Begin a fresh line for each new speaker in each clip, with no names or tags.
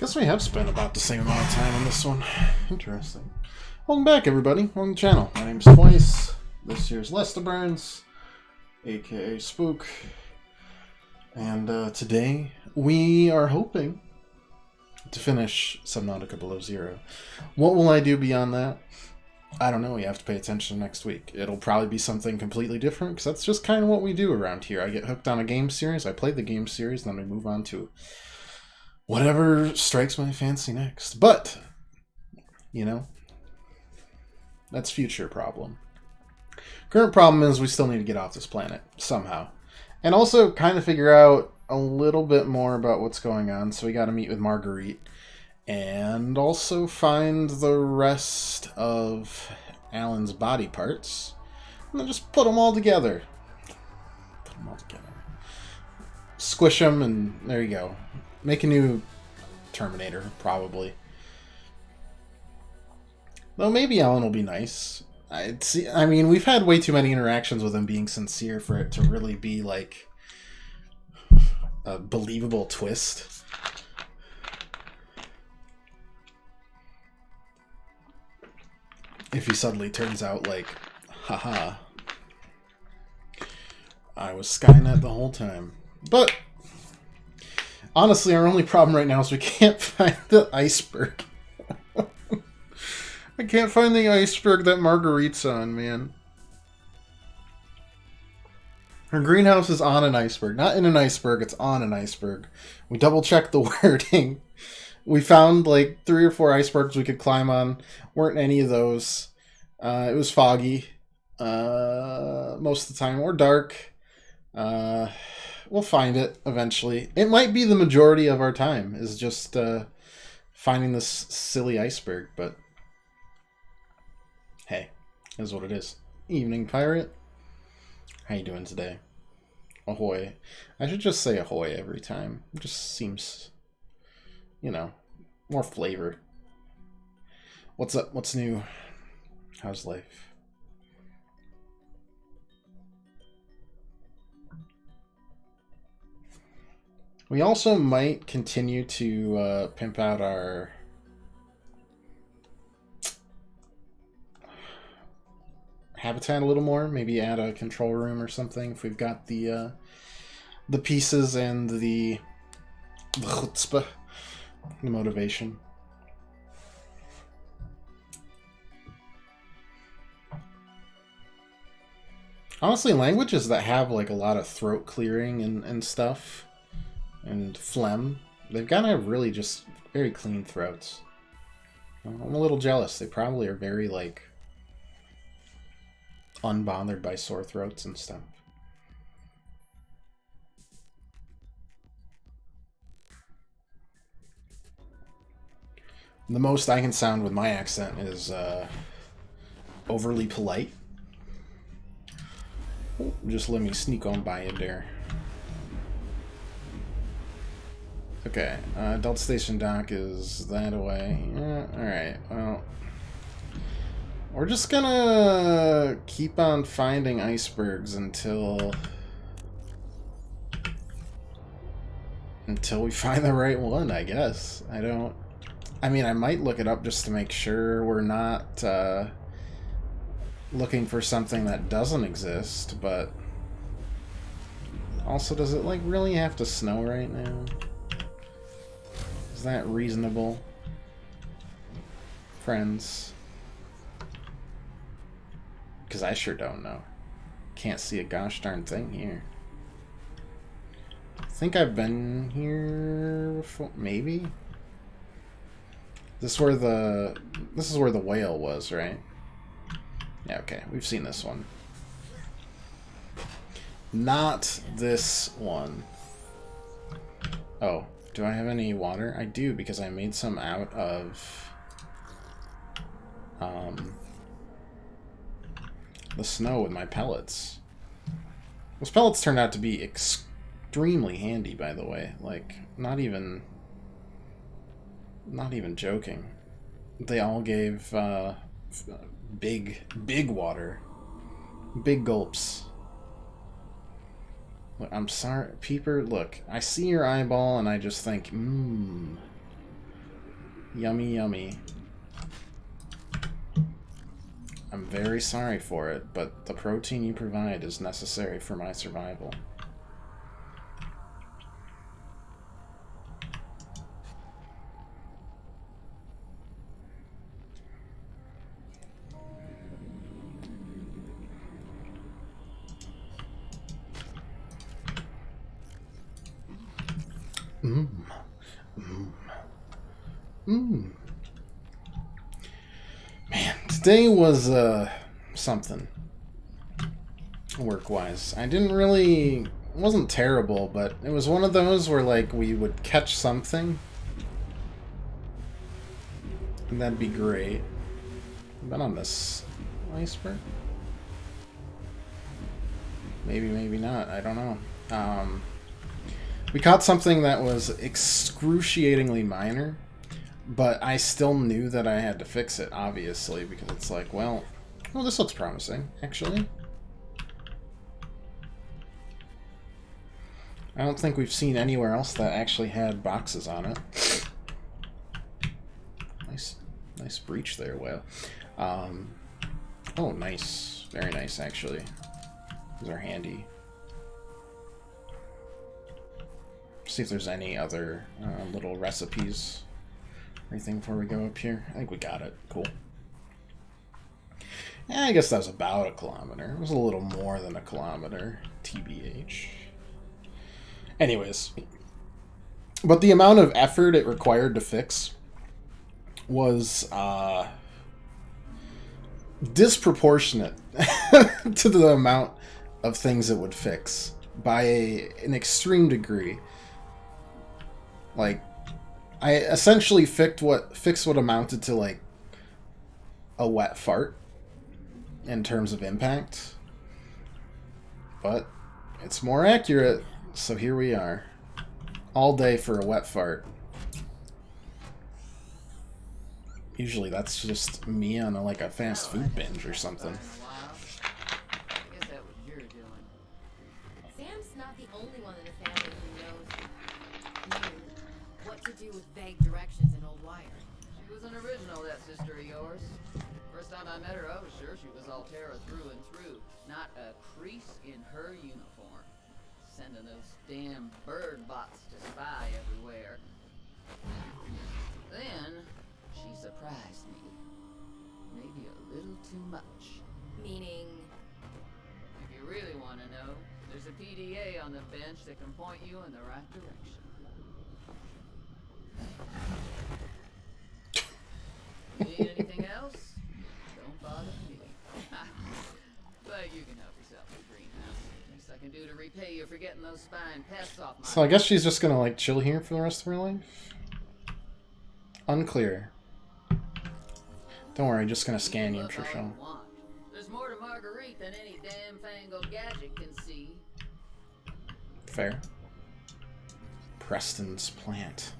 Guess we have spent about the same amount of time on this one. Interesting. Welcome back, everybody. Welcome to the channel. My name's Twice. This here's Lester Burns, aka Spook. And today we are hoping to finish Subnautica Below Zero. What will I do beyond that? I don't know. You have to pay attention next week. It'll probably be something completely different, because that's just kind of what we do around here. I get hooked on a game series, I play the game series, then we move on to whatever strikes my fancy next. But, you know, that's future problem. Current problem is we still need to get off this planet, somehow. And also kind of figure out a little bit more about what's going on. So we got to meet with Marguerite. And also find the rest of Alan's body parts. And then just put them all together. Put them all together. Squish them, and there you go. Make a new Terminator, probably. Though maybe Alan will be nice. I mean, we've had way too many interactions with him being sincere for it to really be, like, a believable twist. If he suddenly turns out like, haha, I was Skynet the whole time. But, honestly, our only problem right now is we can't find the iceberg. I can't find the iceberg that Marguerite's on, man. Her greenhouse is on an iceberg. Not in an iceberg, it's on an iceberg. We double-checked the wording. We found like 3 or 4 icebergs we could climb on. Weren't any of those. It was foggy most of the time, or dark. We'll find it eventually. It might be the majority of our time is just finding this silly iceberg, but hey, is what it is. Evening, pirate. How you doing today? Ahoy. I should just say ahoy every time. It just seems, you know, more flavor. What's up? What's new? How's life? We also might continue to pimp out our habitat a little more. Maybe add a control room or something if we've got the pieces and the chutzpah, the motivation. Honestly, languages that have like a lot of throat clearing and stuff, and phlegm, they've got to have really just very clean throats. I'm a little jealous. They probably are very like unbothered by sore throats and stuff. The most I can sound with my accent is overly polite. Just let me sneak on by you there. Okay, Delta Station Dock is that away. Yeah, alright, well, we're just gonna keep on finding icebergs until we find the right one, I guess. I mean, I might look it up just to make sure we're not looking for something that doesn't exist, but also, does it like really have to snow right now? Is that reasonable, friends? Because I sure don't know. Can't see a gosh darn thing here. I think I've been here before, maybe? This is where the whale was, right? Yeah, okay, we've seen this one. Not this one. Oh, do I have any water? I do, because I made some out of the snow with my pellets. Those pellets turned out to be extremely handy, by the way. Like, not even joking. They all gave big water. Big gulps. Look, I'm sorry, Peeper, look, I see your eyeball and I just think, Yummy, yummy. I'm very sorry for it, but the protein you provide is necessary for my survival. Mmm. Mmm. Mmm. Man, today was, something. Work-wise. I didn't really... It wasn't terrible, but it was one of those where, like, we would catch something. And that'd be great. Been on this iceberg? Maybe, maybe not. I don't know. We caught something that was excruciatingly minor, but I still knew that I had to fix it, obviously, because it's like, well, this looks promising, actually. I don't think we've seen anywhere else that actually had boxes on it. Nice breach there, whale. Oh, nice. Very nice, actually. These are handy. See if there's any other little recipes or anything before we go up here. I think we got it. Cool. Yeah, I guess that was about a kilometer. It was a little more than a kilometer, TBH. Anyways. But the amount of effort it required to fix was disproportionate to the amount of things it would fix by an extreme degree. Like, I essentially fixed what amounted to, like, a wet fart in terms of impact. But it's more accurate, so here we are. All day for a wet fart. Usually that's just me on a fast food binge or something.
Sam's not the only one in the family who knew what to do with vague directions in Old Wire.
She was an original, that sister of yours. First time I met her, I was sure she was Altera through and through. Not a crease in her uniform. Sending those damn bird bots to spy everywhere. Then, she surprised me. Maybe a little too much.
Meaning?
If you really want to know, there's a PDA on the bench that can point you in the right direction. Need anything else? Don't bother me. But you can help yourself to the greenhouse. Least I can do to repay you for getting those spine pests off my...
So I guess she's just gonna chill here for the rest of her life? Unclear. Don't worry, just gonna scan you for sure.
There's more to Marguerite than any damn fangled gadget can see.
Fair. Preston's plant.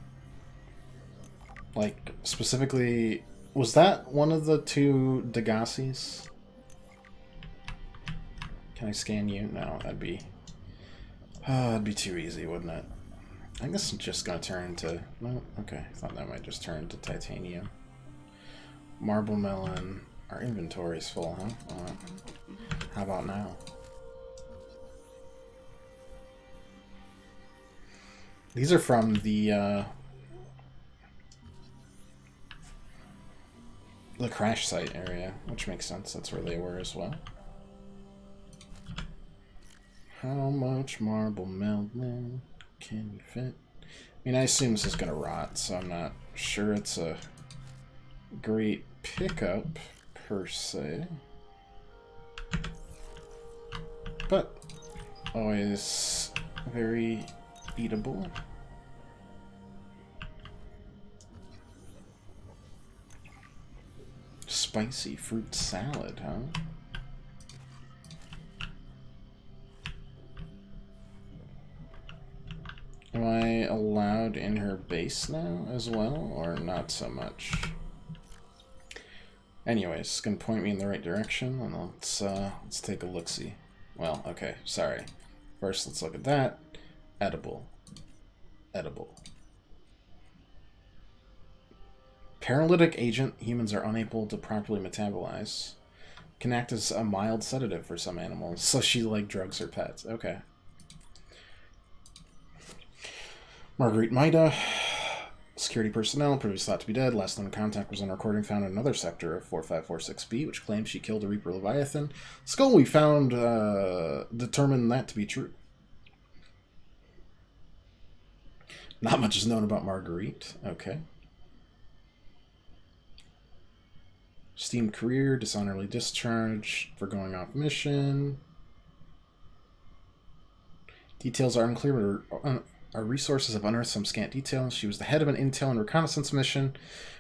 Like, specifically, was that one of the two Degassis? Can I scan you? No, that'd be too easy, wouldn't it? I guess it's just gonna turn into... No, okay. I thought that might just turn into titanium. Marble melon. Our inventory's full, huh? How about now? These are from the crash site area, which makes sense. That's where they were as well. How much marble melon can you fit? I mean, I assume this is gonna rot, so I'm not sure it's a great pickup per se, but always very eatable. Spicy fruit salad, huh? Am I allowed in her base now as well, or not so much? Anyways, it's gonna point me in the right direction, and let's take a look-see. Well, okay, sorry. First, let's look at that. Edible. Edible. Paralytic agent humans are unable to properly metabolize. Can act as a mild sedative for some animals. So she, like, drugs her pets. Okay. Marguerite Maida. Security personnel, previously thought to be dead. Last known contact was on a recording found in another sector of 4546B, which claims she killed a Reaper Leviathan. Skull we found determined that to be true. Not much is known about Marguerite. Okay. Steamed career, dishonorably discharged for going off mission. Details are unclear, but our resources have unearthed some scant details. She was the head of an intel and reconnaissance mission.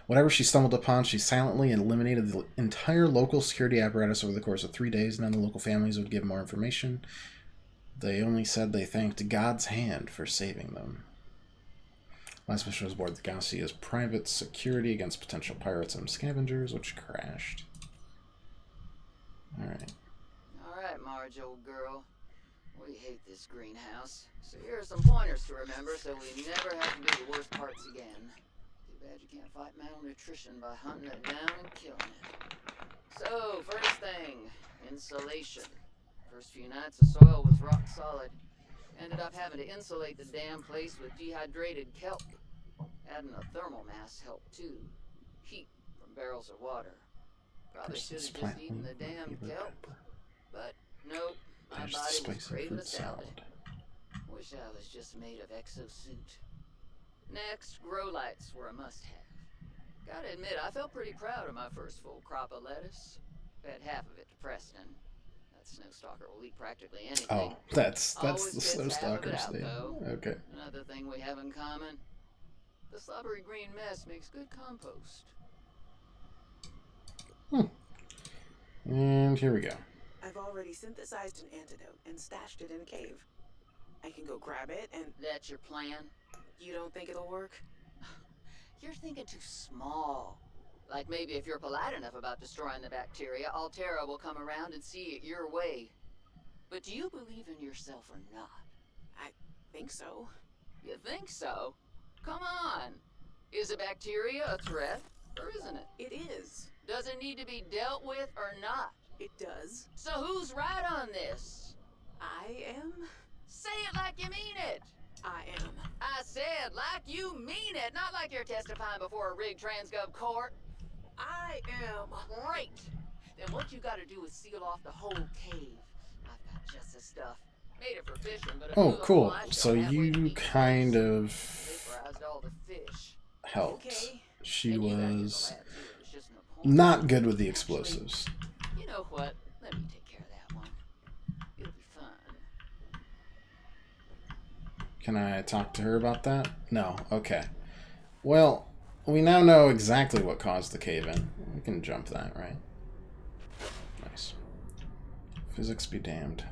Whatever she stumbled upon, she silently eliminated the entire local security apparatus over the course of 3 days. None of the local families would give more information. They only said they thanked God's hand for saving them. Last mission was aboard the Gaussy as private security against potential pirates and scavengers, which crashed. Alright.
Alright, Marge, old girl. We hate this greenhouse. So here are some pointers to remember so we never have to do the worst parts again. Too bad you can't fight malnutrition by hunting it down and killing it. So, first thing, insulation. First few nights the soil was rock solid. Ended up having to insulate the damn place with dehydrated kelp. Adding a thermal mass helped too. Heat from barrels of water. Probably should have just eaten the damn kelp. But nope, my body was craving a salad. Wish I was just made of exosuit. Next, grow lights were a must-have. Gotta admit, I felt pretty proud of my first full crop of lettuce. Fed half of it to Preston. That snowstalker will eat practically anything.
Oh, that's
Always
the
gets half of it
snowstalker's
out,
thing.
though.
Okay.
Another thing we have in common. The slobbery green mess makes good compost.
And here we go.
I've already synthesized an antidote and stashed it in a cave. I can go grab it and...
That's your plan?
You don't think it'll work?
You're thinking too small. Like maybe if you're polite enough about destroying the bacteria, Altera will come around and see it your way. But do you believe in yourself or not?
I think so.
You think so? Come on. Is a bacteria a threat, or isn't it?
It is.
Does it need to be dealt with or not?
It does.
So who's right on this?
I am?
Say it like you mean it.
I am.
I said like you mean it, not like you're testifying before a rigged transgov court.
I am.
Great. Then what you gotta do is seal off the whole cave. I've got just the stuff. Made it for fishing, but
Oh, cool. So you kind of
vaporized all the fish.
helped.
Okay.
She
And you back in the
was
lab, too. It's just an appointment.
not good with the explosives.
You know what? Let me take care of that one. It'll be fun.
Can I talk to her about that? No. Okay. Well, we now know exactly what caused the cave-in. We can jump that, right? Nice. Physics be damned.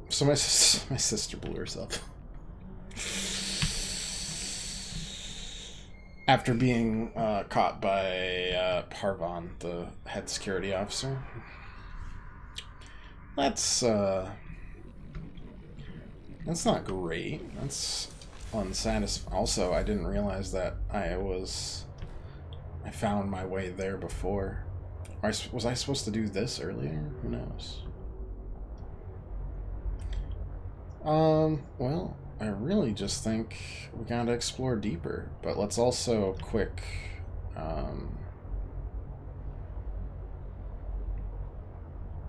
So my sister blew herself. After being caught by Parvon, the head security officer. That's not great. That's unsatisfying. Also, I didn't realize that I found my way there before. Was I supposed to do this earlier? Who knows? Well, I really just think we gotta explore deeper, but let's also quick,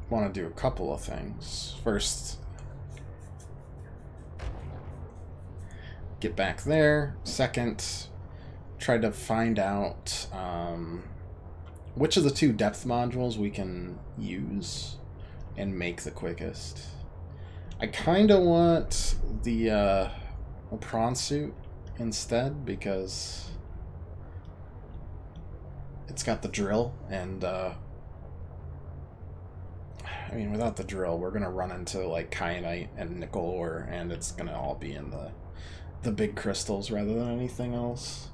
want to do a couple of things. First, get back there. Second, try to find out, which of the two depth modules we can use and make the quickest. I kind of want the prawn suit instead because it's got the drill, and I mean, without the drill, we're gonna run into like kyanite and nickel ore, and it's gonna all be in the big crystals rather than anything else.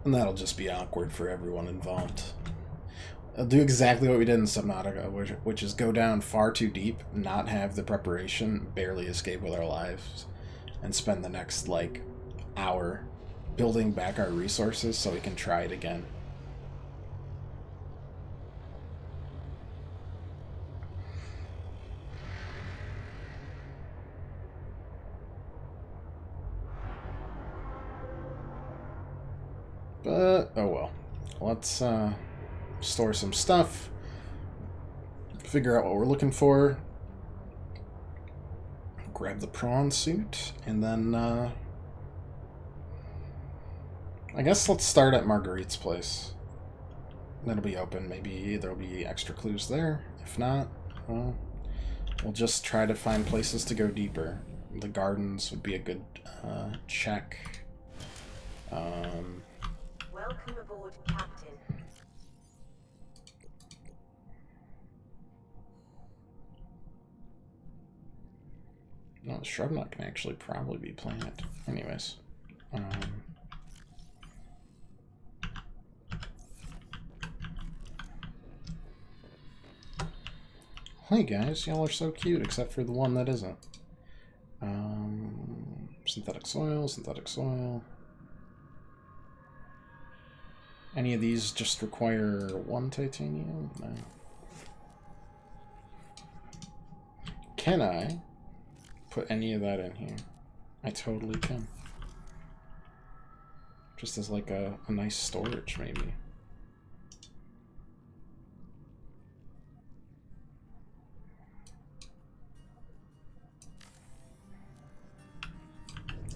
And that'll just be awkward for everyone involved. I'll do exactly what we did in Subnautica, which is go down far too deep, not have the preparation, barely escape with our lives, and spend the next, like, hour building back our resources so we can try it again. But, oh well. Let's store some stuff, figure out what we're looking for, grab the prawn suit, and then I guess let's start at Marguerite's place. That'll be open. Maybe there'll be extra clues there. If not, well, we'll just try to find places to go deeper. The gardens would be a good check.
Welcome aboard, Captain.
No, the Shrubnut can actually probably be planted. Anyways. Hey guys, y'all are so cute, except for the one that isn't. Synthetic soil, synthetic soil. Any of these just require 1 titanium? No. Can I put any of that in here? I totally can. Just as like a nice storage, maybe.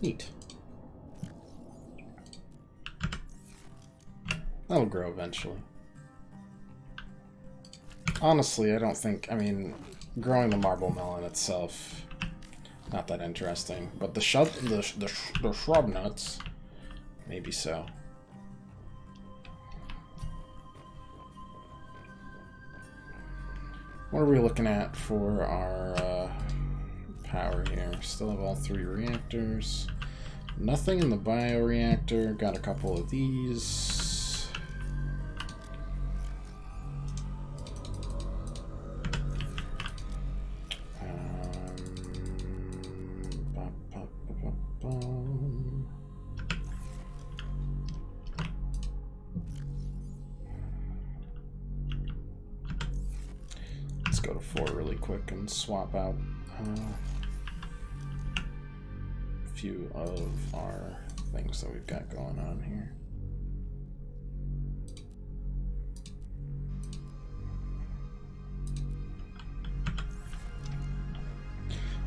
Neat. That'll grow eventually. Honestly, I don't think, I mean, growing the marble melon itself, not that interesting. But the shrub nuts, maybe so. What are we looking at for our power here? Still have all 3 reactors. Nothing in the bioreactor. Got a couple of these. Let's go to 4 really quick and swap out a few of our things that we've got going on here.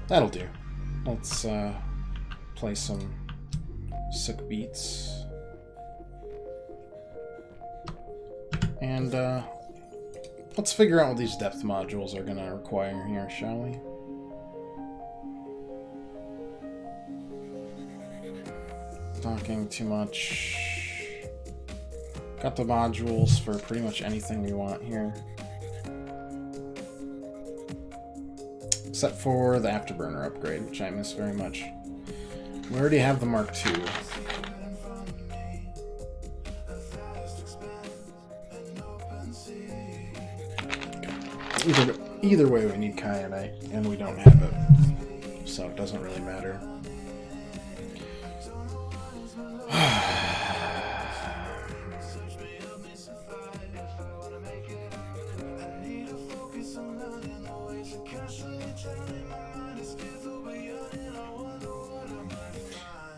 That'll do. Let's play some sick beats. And let's figure out what these depth modules are going to require here, shall we? Talking too much. Got the modules for pretty much anything we want here. Except for the afterburner upgrade, which I miss very much. We already have the Mark II. Either way, we need kyanite, and we don't have it, so it doesn't really matter.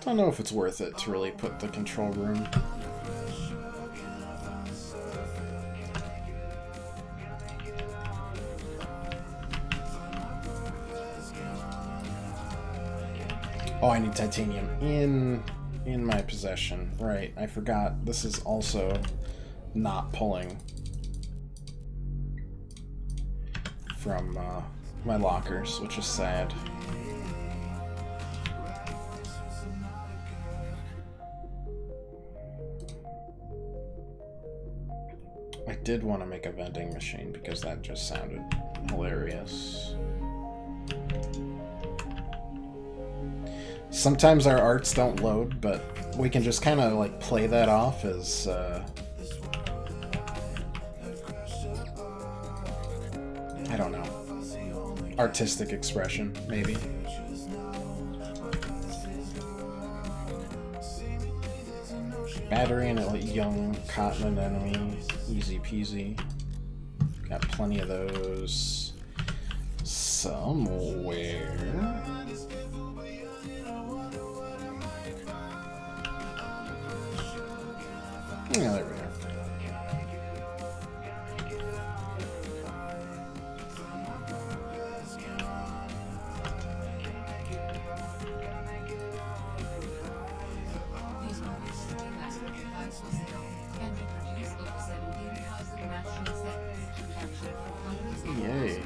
Don't know if it's worth it to really put the control room. Oh, I need titanium in my possession. Right, I forgot. This is also not pulling from my lockers, which is sad. I did want to make a vending machine because that just sounded hilarious. Sometimes our arts don't load, but we can just kind of like play that off as artistic expression, maybe. Battery and a young continent enemy. Easy peasy. Got plenty of those somewhere. Yeah, there we go. Yay.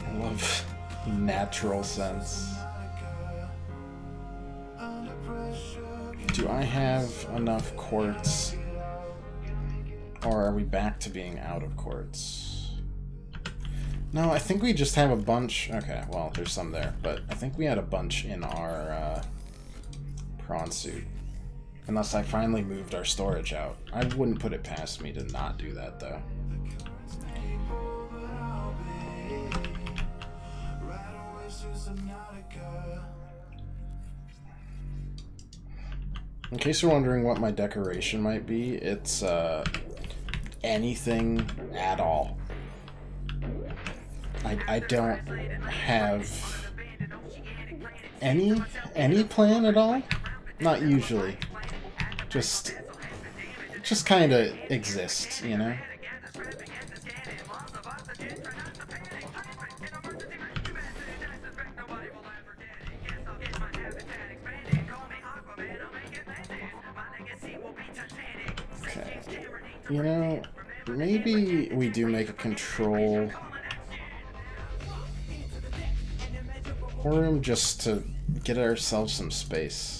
I love natural sense. Do I have enough quartz? Or are we back to being out of quartz? No, I think we just have a bunch. Okay, well, there's some there, but I think we had a bunch in our prawn suit. Unless I finally moved our storage out. I wouldn't put it past me to not do that, though. In case you're wondering what my decoration might be, it's anything at all. I don't have any plan at all. Not usually. Just kind of exist, you know? Okay. You know, maybe we do make a control room just to get ourselves some space.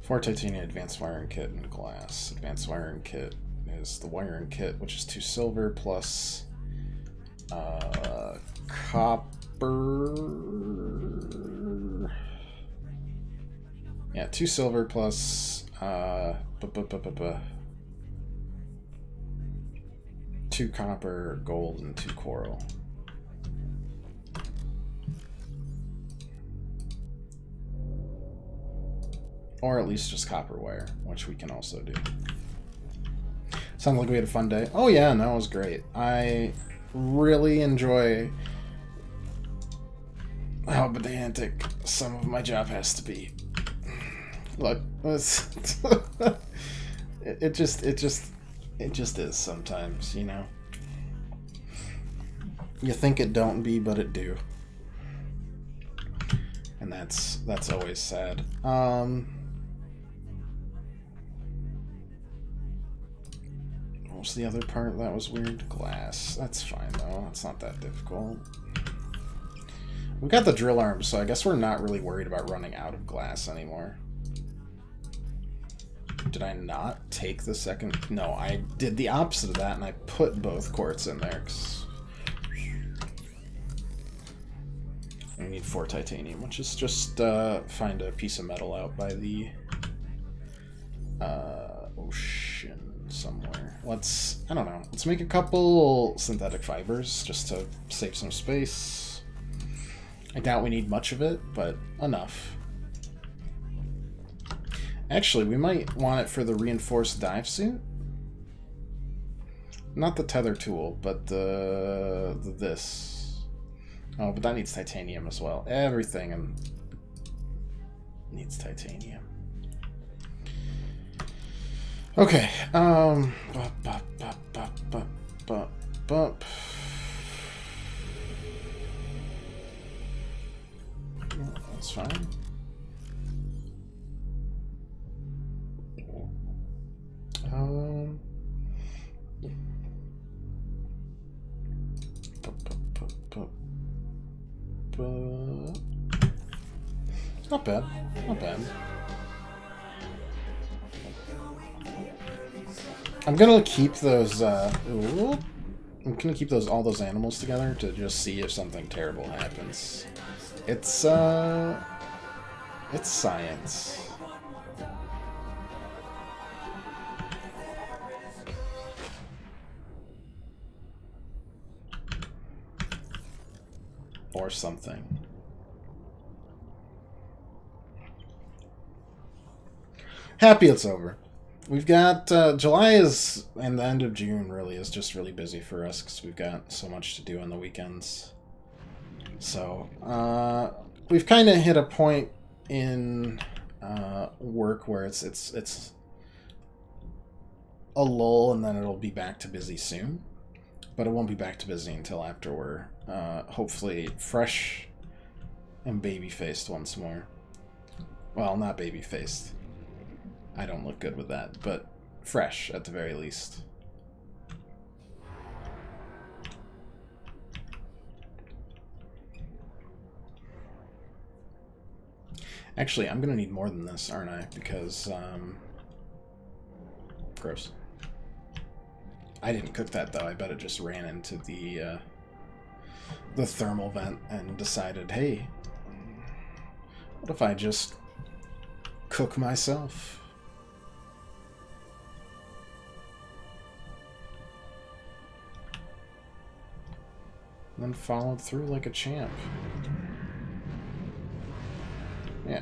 For titanium, advanced wiring kit and glass. Advanced wiring kit is the wiring kit, which is 2 silver plus copper. Yeah, 2 silver plus 2 copper, gold, and 2 coral. Or at least just copper wire, which we can also do. Sounds like we had a fun day. Oh yeah, no, it was great. I really enjoy how pedantic some of my job has to be. Look, it just is sometimes, you know. You think it don't be, but it do. And that's always sad. What was the other part that was weird? Glass. That's fine though. It's not that difficult. We got the drill arm, so I guess we're not really worried about running out of glass anymore. Did I not take the second? No, I did the opposite of that, and I put both quartz in there. We need 4 titanium, which is just find a piece of metal out by the ocean somewhere. I don't know. Let's make a couple synthetic fibers just to save some space. I doubt we need much of it, but enough. Actually, we might want it for the reinforced dive suit. Not the tether tool, but this. Oh, but that needs titanium as well. Everything needs titanium. Okay. That's fine. Not bad. Not bad. I'm gonna keep those. I'm gonna keep all those animals together to just see if something terrible happens. It's science. or something. Happy it's over. We've got July is, and the end of June really is just really busy for us because we've got so much to do on the weekends. So we've kind of hit a point in work where it's a lull, and then it'll be back to busy soon. But it won't be back to busy until after we're hopefully fresh and baby-faced once more. Well, not baby-faced. I don't look good with that, but fresh at the very least. Actually, I'm gonna need more than this, aren't I? Because, gross. I didn't cook that, though. I bet it just ran into the thermal vent and decided, hey, what if I just cook myself? And then followed through like a champ. Yeah.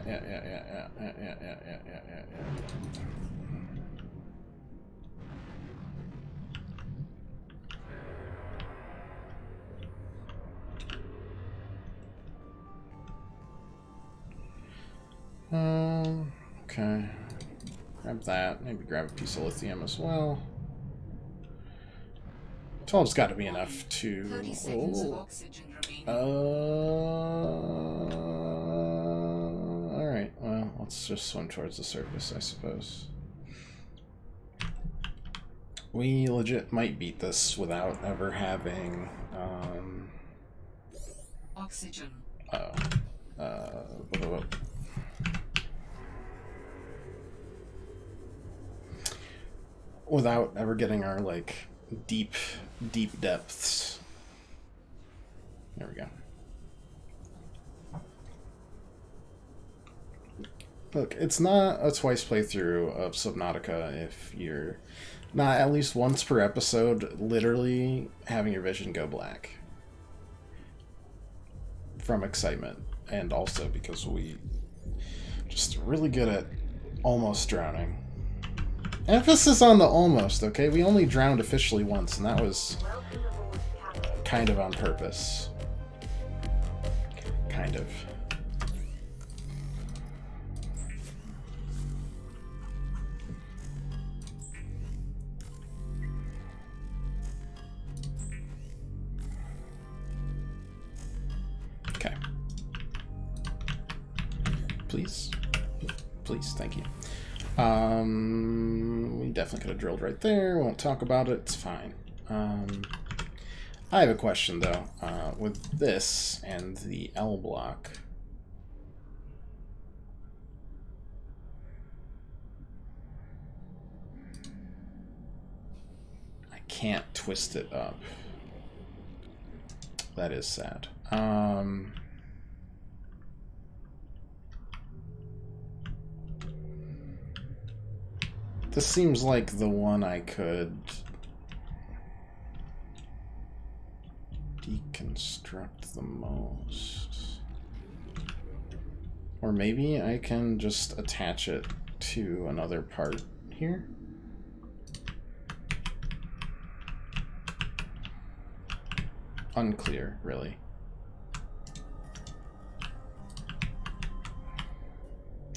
Okay. Grab that. Maybe grab a piece of lithium as well. 12's got to be enough to...
30 seconds of oxygen remaining.
Alright, well, let's just swim towards the surface, I suppose. We legit might beat this without ever having...
Oxygen.
Without ever getting our, like, deep depths. There we go. Look, it's not a twice playthrough of Subnautica if you're not at least once per episode literally having your vision go black from excitement, and also because we just really good at almost drowning. Emphasis on the almost, okay? We only drowned officially once, and that was
Welcome aboard, Captain.
kind of on purpose. Kind of. Okay. Please. Please, thank you. We definitely could have drilled right there. Won't talk about it. It's fine. I have a question, though. With this and the L block... I can't twist it up. That is sad. This seems like the one I could deconstruct the most. Or maybe I can just attach it to another part here. Unclear, really.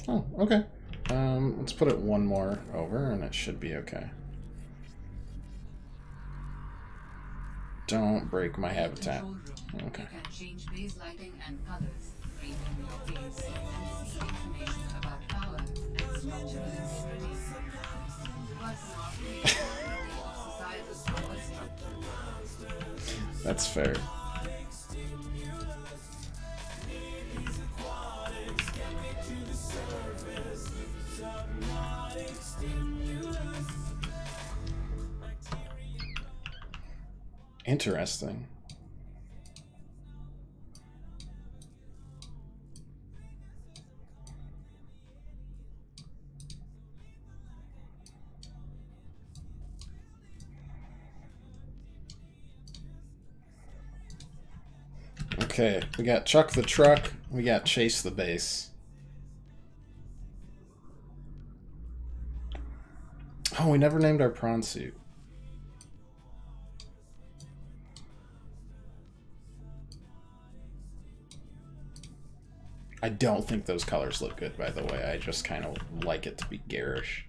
Oh, okay. Let's put it one more over and it should be okay. Don't break my habitat. Okay.
You can change base lighting and colors, read from your base, and see information about power and structural integrity. But not the society's power structure.
That's fair. Interesting. Okay, we got chuck the truck, we got chase the base. Oh, we never named our prawn suit. I don't think those colors look good, by the way. I just kind of like it to be garish.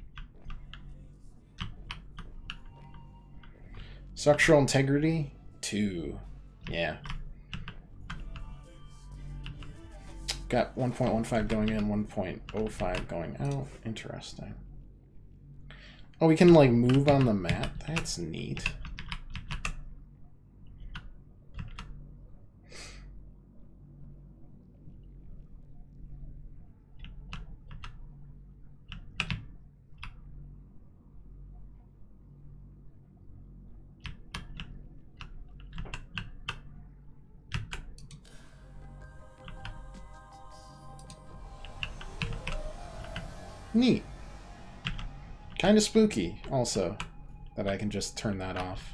Structural integrity? 2. Yeah. Got 1.15 going in, 1.05 going out. Interesting. Oh, we can, like, move on the map? That's neat. Neat. Kind of spooky, also, that I can just turn that off.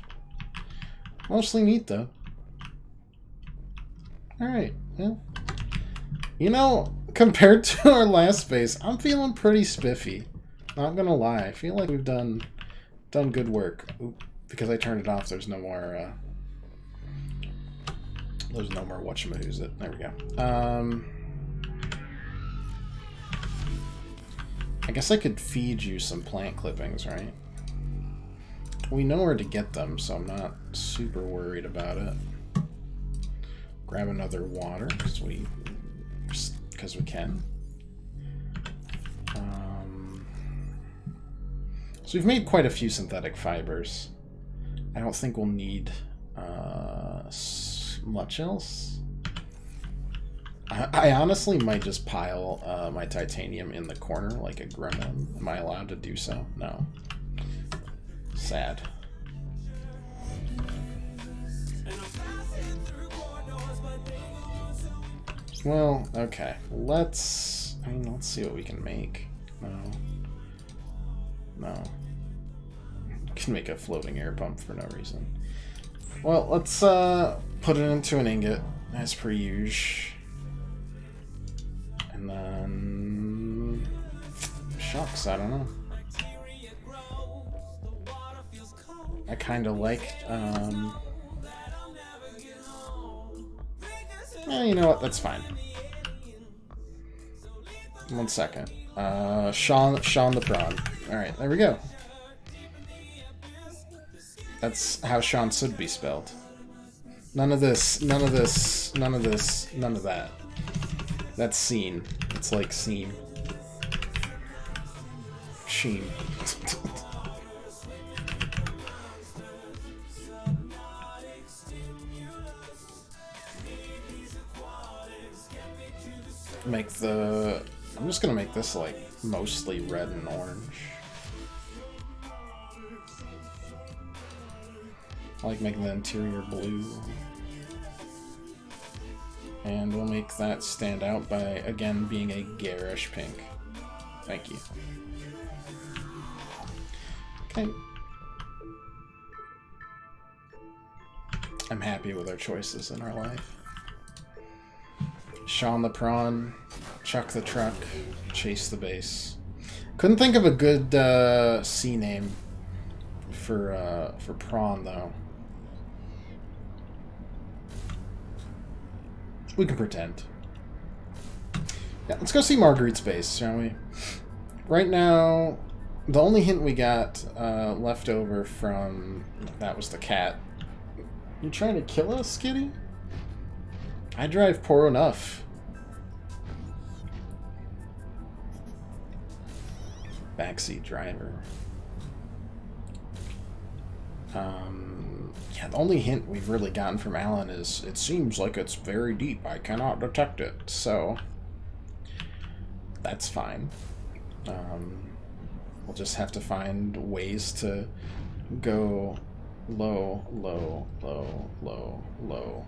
Mostly neat, though. Alright, well. You know, compared to our last base, I'm feeling pretty spiffy. Not gonna lie. I feel like we've done good work. Oop, because I turned it off, there's no more, whatchamahoo's it. There we go. I guess I could feed you some plant clippings, right? We know where to get them, so I'm not super worried about it. Grab another water, because we can. So we've made quite a few synthetic fibers. I don't think we'll need much else. I honestly might just pile my titanium in the corner like a gremlin. Am I allowed to do so? No. Sad. Well, okay. Let's see what we can make. No. We can make a floating air pump for no reason. Well, let's put it into an ingot, as per usual. And then... Shucks, I don't know. I kind of like... you know what? That's fine. 1 second. Sean the prawn. Alright, there we go. That's how Sean should be spelled. None of this, none of this, none of this, none of that. That's scene. It's like scene. Sheen. Make the... I'm just gonna make this like mostly red and orange. I like making the interior blue. And we'll make that stand out by, again, being a garish pink. Thank you. Okay. I'm happy with our choices in our life. Sean the prawn, chuck the truck, chase the base. Couldn't think of a good sea name for prawn, though. We can pretend. Yeah, let's go see Marguerite's base, shall we? Right now, the only hint we got left over from... That was the cat. You trying to kill us, kitty? I drive poor enough. Backseat driver. Yeah, the only hint we've really gotten from Alan is, it seems like it's very deep. I cannot detect it. So, that's fine. We'll just have to find ways to go low, low, low, low, low,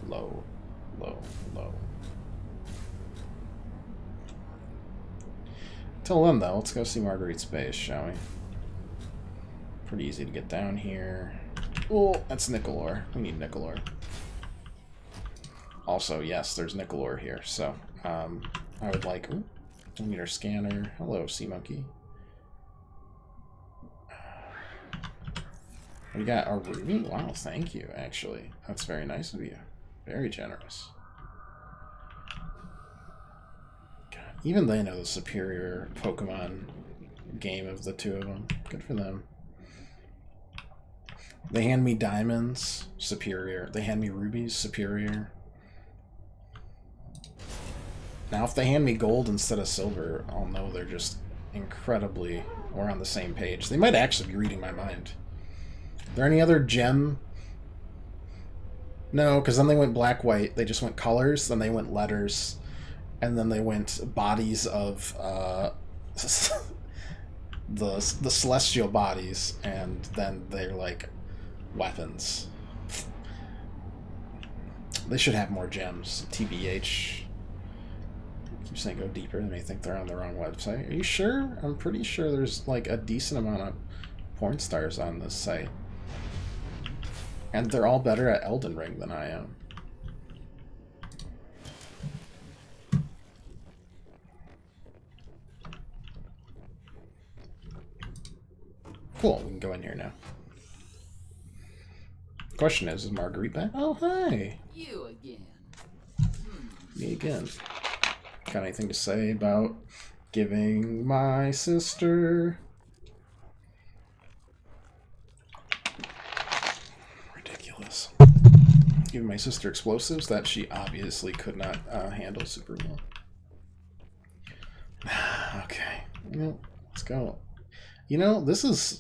low, low, low. Till then, though, let's go see Marguerite's base, shall we? Pretty easy to get down here. Oh, that's nickel ore. We need nickel ore. Also, yes, there's nickel ore here, so I would like... Ooh, we need our scanner. Hello, sea monkey. We got our ruby? Wow, thank you, actually. That's very nice of you. Very generous. God, even they know the superior Pokemon game of the two of them. Good for them. They hand me diamonds, superior. They hand me rubies, superior. Now if they hand me gold instead of silver, I'll know they're just incredibly... We're on the same page. They might actually be reading my mind. Are there any other gem? No, because then they went black-white. They just went colors, then they went letters, and then they went bodies of the celestial bodies, and then they're like weapons. They should have more gems. TBH. Keep saying go deeper. They may think they're on the wrong website. Are you sure? I'm pretty sure there's like a decent amount of porn stars on this site. And they're all better at Elden Ring than I am. Cool, we can go in here now. Question is Marguerite back? Oh, hi!
You again.
Me again. Got anything to say about giving my sister... Ridiculous. Giving my sister explosives that she obviously could not handle super well. Okay. Well, let's go. You know, this is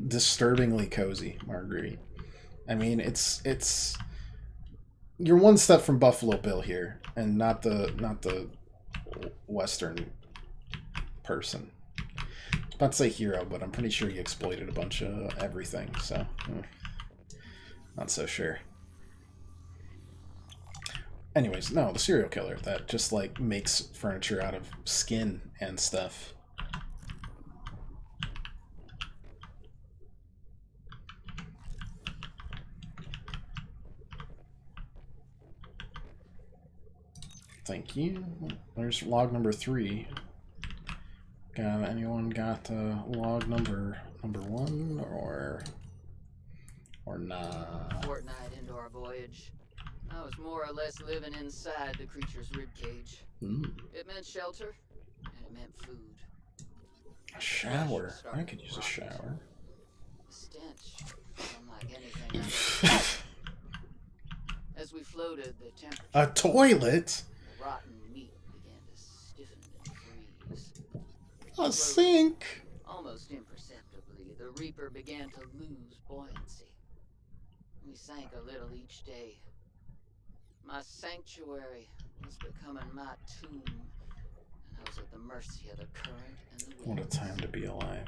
disturbingly cozy, Marguerite. I mean, it's you're one step from Buffalo Bill here, and not the Western person. I was about to say hero, but I'm pretty sure he exploited a bunch of everything, so not so sure. Anyways, no, the serial killer that just like makes furniture out of skin and stuff. Thank you. There's log number 3. Anyone got log number 1 or not?
Fortnight into our voyage, I was more or less living inside the creature's ribcage. It meant shelter, and it meant food.
A shower. I could use a shower.
The stench, unlike anything else. As we floated, the temperature...
A toilet?
Rotten meat began to stiffen and freeze.
A sink?
Almost imperceptibly, the Reaper began to lose buoyancy. We sank a little each day. My sanctuary was becoming my tomb, and I was at the mercy of the current and the wind.
What a time to be alive.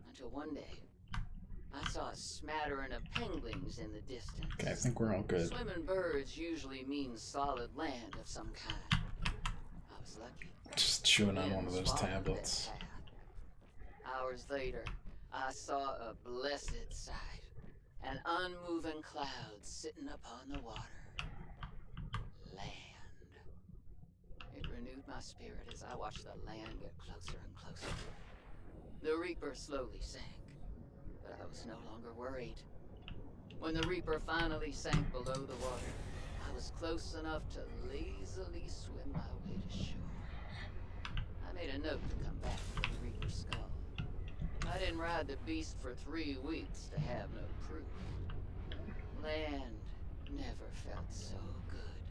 Until one day, I saw a smattering of penguins in the distance.
Okay, I think we're all good.
Swimming birds usually mean solid land of some kind. I was lucky.
Just chewing on one of those tablets.
Hours later, I saw a blessed sight. An unmoving cloud sitting upon the water. Land. It renewed my spirit as I watched the land get closer and closer. The Reaper slowly sank, but I was no longer worried. When the Reaper finally sank below the water, I was close enough to lazily swim my way to shore. I made a note to come back for the Reaper's skull. I didn't ride the beast for 3 weeks to have no proof. Land never felt so good,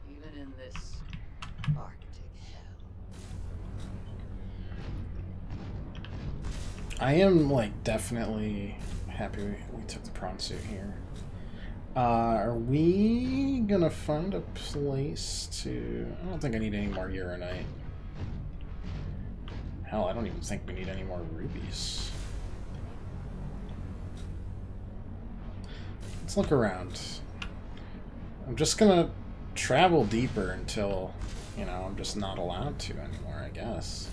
even in this Arctic hell.
I am, like, definitely happy we took the prawn suit here. Are we gonna find a place to... I don't think I need any more uranite. Hell, I don't even think we need any more rubies. Let's look around. I'm just gonna travel deeper until, you know, I'm just not allowed to anymore, I guess.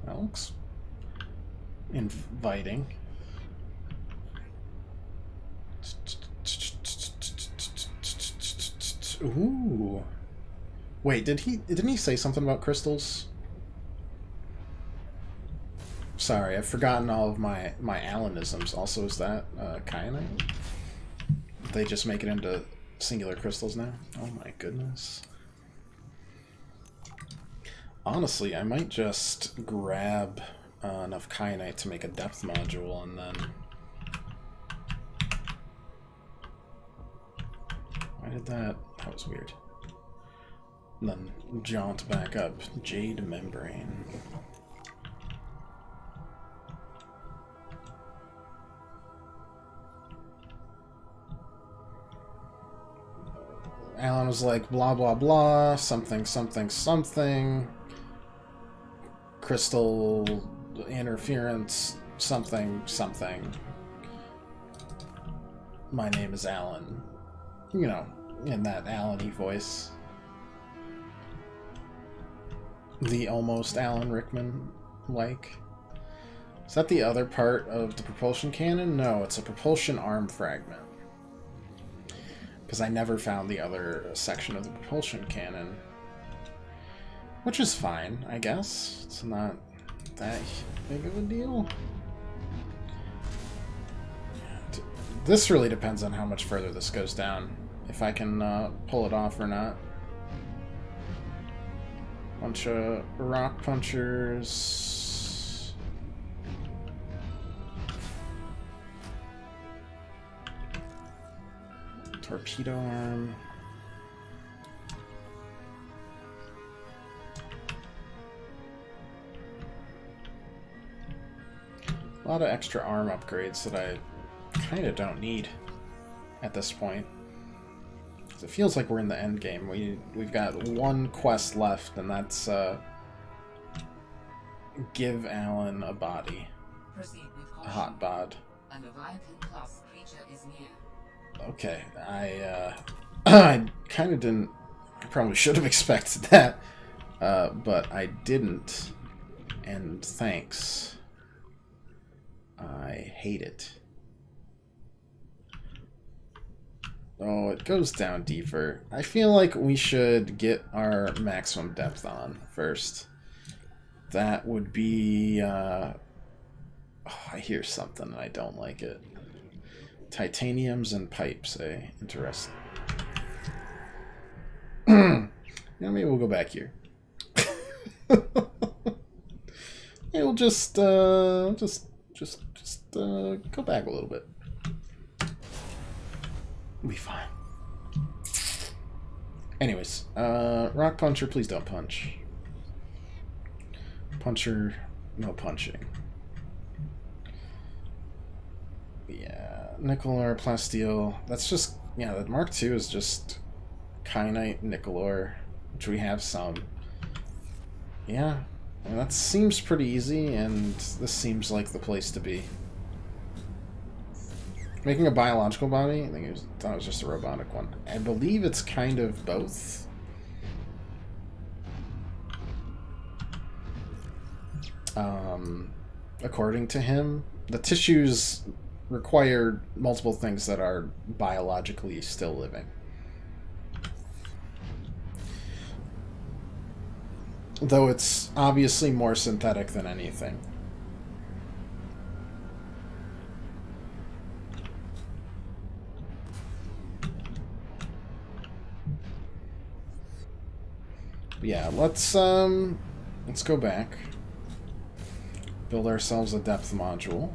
That looks inviting. Ooh. Wait, didn't he say something about crystals? Sorry, I've forgotten all of my Alanisms. Also, is that kyanite? They just make it into singular crystals now? Oh my goodness. Honestly, I might just grab enough kyanite to make a depth module and then... Why did that... That was weird. And then jaunt back up. Jade membrane. Alan was like, blah, blah, blah, something, something, something. Crystal interference, something, something. My name is Alan. You know, in that Alan-y voice. The almost Alan Rickman-like. Is that the other part of the propulsion cannon? No, it's a propulsion arm fragment. Because I never found the other section of the propulsion cannon. Which is fine, I guess. It's not that big of a deal. This really depends on how much further this goes down. If I can pull it off or not. Bunch of rock punchers. Torpedo arm. A lot of extra arm upgrades that I kind of don't need at this point. It feels like we're in the end game. We've got one quest left, and that's give Alan a body,
Proceed with caution.
a hot bod.
A Leviathan-class creature is near.
Okay, I kind of didn't. I probably should have expected that, but I didn't. And thanks. I hate it. Oh, it goes down deeper. I feel like we should get our maximum depth on first. That would be... oh, I hear something and I don't like it. Titaniums and pipes, eh? Interesting. Yeah, maybe we'll go back here. Maybe we'll just go back a little bit. We'll be fine. Anyways, rock puncher, please don't punch. Puncher, no punching. Yeah, nickel ore, plasteel. That's just, yeah, the Mark II is just kyanite, nickel ore, which we have some. Yeah, and that seems pretty easy, and this seems like the place to be. Making a biological body? I thought it was just a robotic one. I believe it's kind of both. According to him, the tissues require multiple things that are biologically still living. Though it's obviously more synthetic than anything. Yeah, let's go back. Build ourselves a depth module.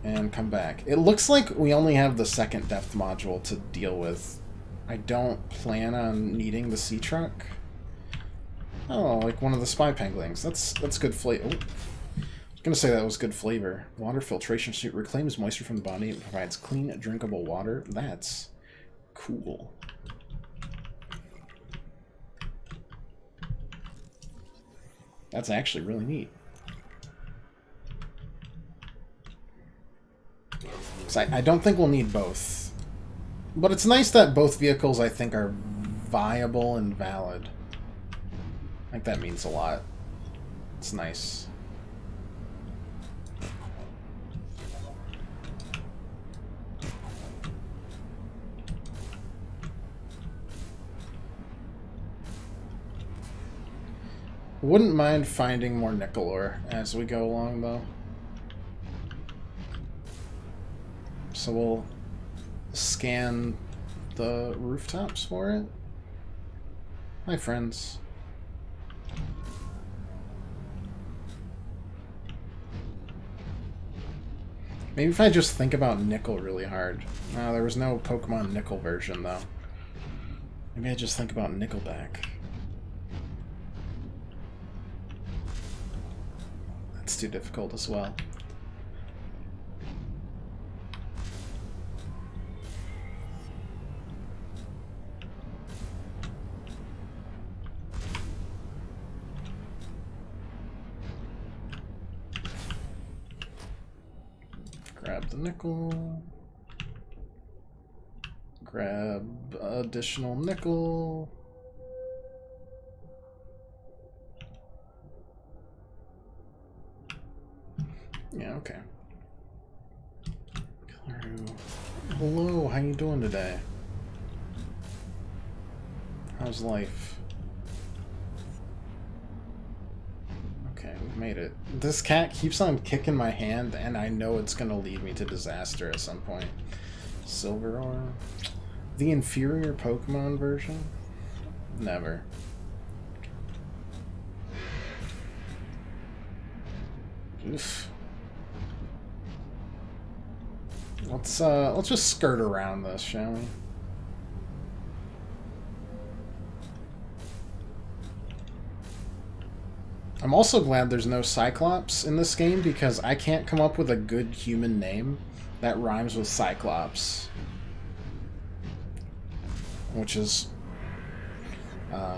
And come back. It looks like we only have the second depth module to deal with. I don't plan on needing the sea truck. Oh, like one of the spy penguins. That's good flavor. Oh. I was gonna say that was good flavor. Water filtration suit reclaims moisture from the body and provides clean, drinkable water. That's cool. That's actually really neat. So I don't think we'll need both. But it's nice that both vehicles, I think, are viable and valid. I think that means a lot. It's nice. Wouldn't mind finding more nickel ore as we go along, though. So we'll scan the rooftops for it. Hi, friends. Maybe if I just think about nickel really hard. No, there was no Pokemon nickel version, though. Maybe I just think about Nickelback. That's too difficult as well. Grab the nickel. Grab additional nickel. Yeah, okay. Hello, how you doing today? How's life? Okay, we've made it. This cat keeps on kicking my hand, and I know it's gonna lead me to disaster at some point. Silver ore? The inferior Pokemon version? Never. Oof. Let's just skirt around this, shall we? I'm also glad there's no Cyclops in this game because I can't come up with a good human name that rhymes with Cyclops. Which is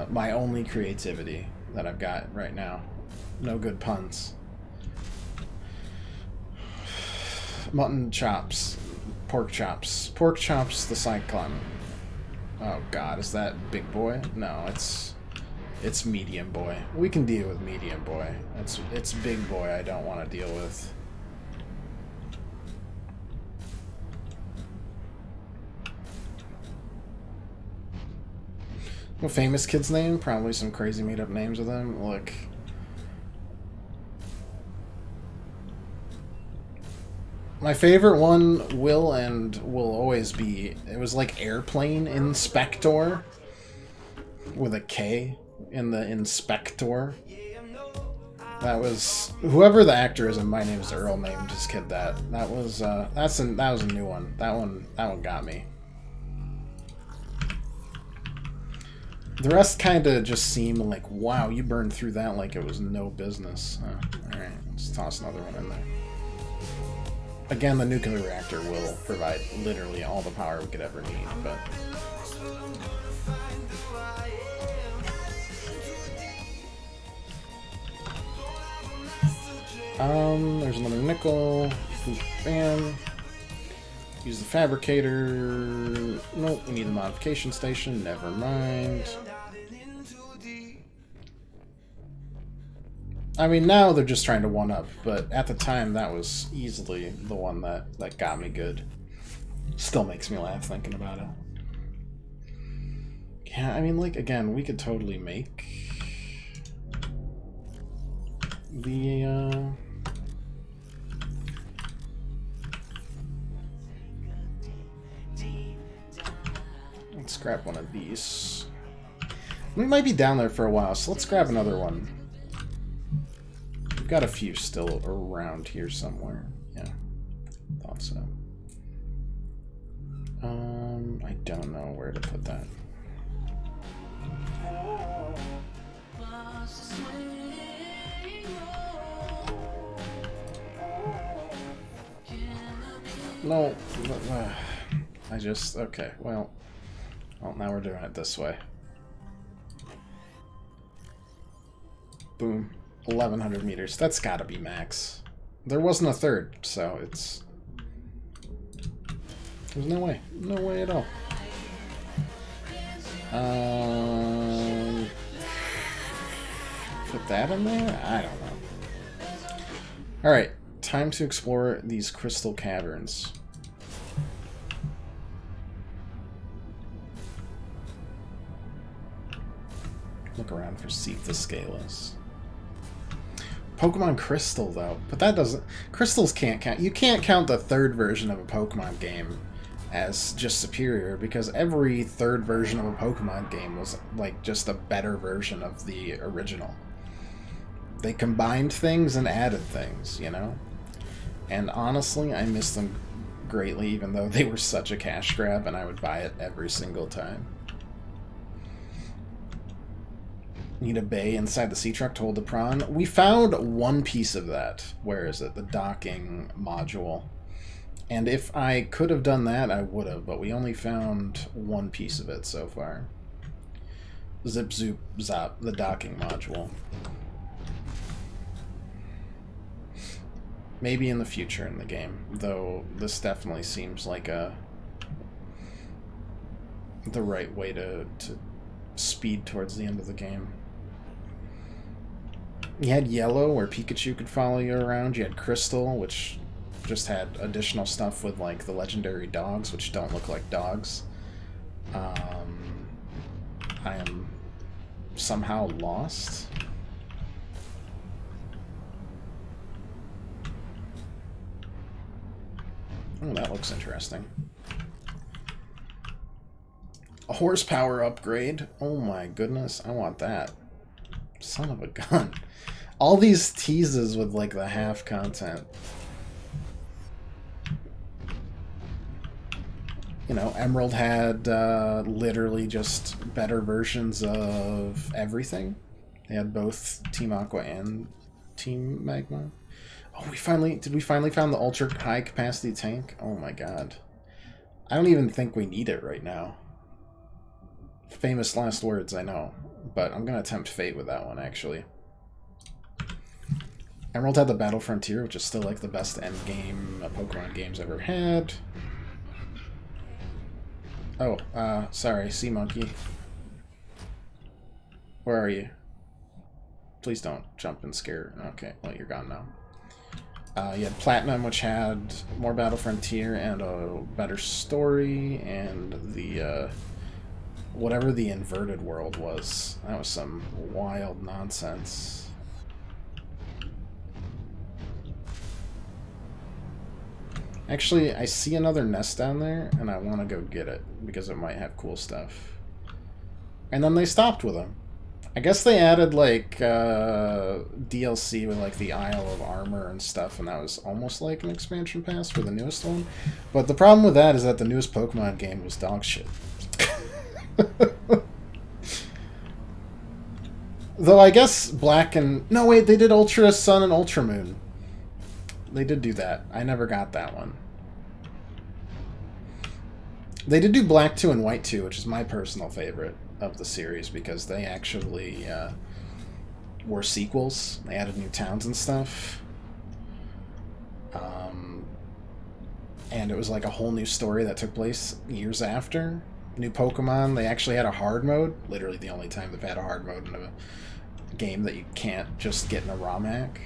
my only creativity that I've got right now. No good puns. Mutton chops. Pork chops. Pork chops the Cyclone. Oh god, is that big boy? No, it's medium boy. We can deal with medium boy. It's big boy I don't want to deal with. A famous kid's name? Probably some crazy made up names of them. Look. My favorite one will always be, it was like Airplane Inspector with a K in the Inspector. That was whoever the actor is in My Name is Earl named his kid that. That was that was a new one. That one got me. The rest kind of just seem like, wow, you burned through that like it was no business. Alright, let's toss another one in there. Again, the nuclear reactor will provide literally all the power we could ever need, but... there's another nickel. Bam. Use the fabricator. Nope, we need the modification station. Never mind. I mean, now they're just trying to one-up, but at the time, that was easily the one that got me good. Still makes me laugh thinking about it. Yeah, I mean, like, again, we could totally make the, let's grab one of these. We might be down there for a while, so let's grab another one. We've got a few still around here somewhere. Yeah, thought so. I don't know where to put that. No, okay, well, now we're doing it this way. Boom. 1,100 meters. That's gotta be max. There wasn't a third, so it's... There's no way. No way at all. Put that in there? I don't know. Alright, time to explore these crystal caverns. Look around for Seek the Scaleless. Pokemon Crystal, though. But that doesn't... Crystals can't count. You can't count the third version of a Pokemon game as just superior, because every third version of a Pokemon game was, like, just a better version of the original. They combined things and added things, you know? And honestly, I miss them greatly, even though they were such a cash grab, and I would buy it every single time. Need a bay inside the sea truck to hold the prawn. We found one piece of that. Where is it? The docking module. And if I could have done that, I would have, but we only found one piece of it so far. Zip, zoop, zop, the docking module. Maybe in the future in the game, though this definitely seems like the right way to speed towards the end of the game. You had Yellow, where Pikachu could follow you around. You had Crystal, which just had additional stuff with, like, the legendary dogs, which don't look like dogs. I am somehow lost. Oh, that looks interesting. A horsepower upgrade. Oh my goodness, I want that. Son of a gun. All these teases with, like, the half content. You know, Emerald had literally just better versions of everything. They had both Team Aqua and Team Magma. Oh, did we finally found the ultra high capacity tank? Oh my god. I don't even think we need it right now. Famous last words, I know. But I'm gonna attempt fate with that one, actually. Emerald had the Battle Frontier, which is still, like, the best endgame Pokemon games ever had. Oh, sorry, Sea Monkey. Where are you? Please don't jump and scare. Okay, well, you're gone now. You had Platinum, which had more Battle Frontier and a better story, and the, whatever the inverted world was. That was some wild nonsense. Actually, I see another nest down there, and I want to go get it, because it might have cool stuff. And then they stopped with them. I guess they added, like, DLC with, like, the Isle of Armor and stuff, and that was almost like an expansion pass for the newest one. But the problem with that is that the newest Pokemon game was dog shit. Though I guess Black and... No, wait, they did Ultra Sun and Ultra Moon. They did do that. I never got that one. They did do Black 2 and White 2, which is my personal favorite of the series, because they actually were sequels. They added new towns and stuff. And it was like a whole new story that took place years after. New Pokemon. They actually had a hard mode. Literally the only time they've had a hard mode in a game that you can't just get in a ROM hack.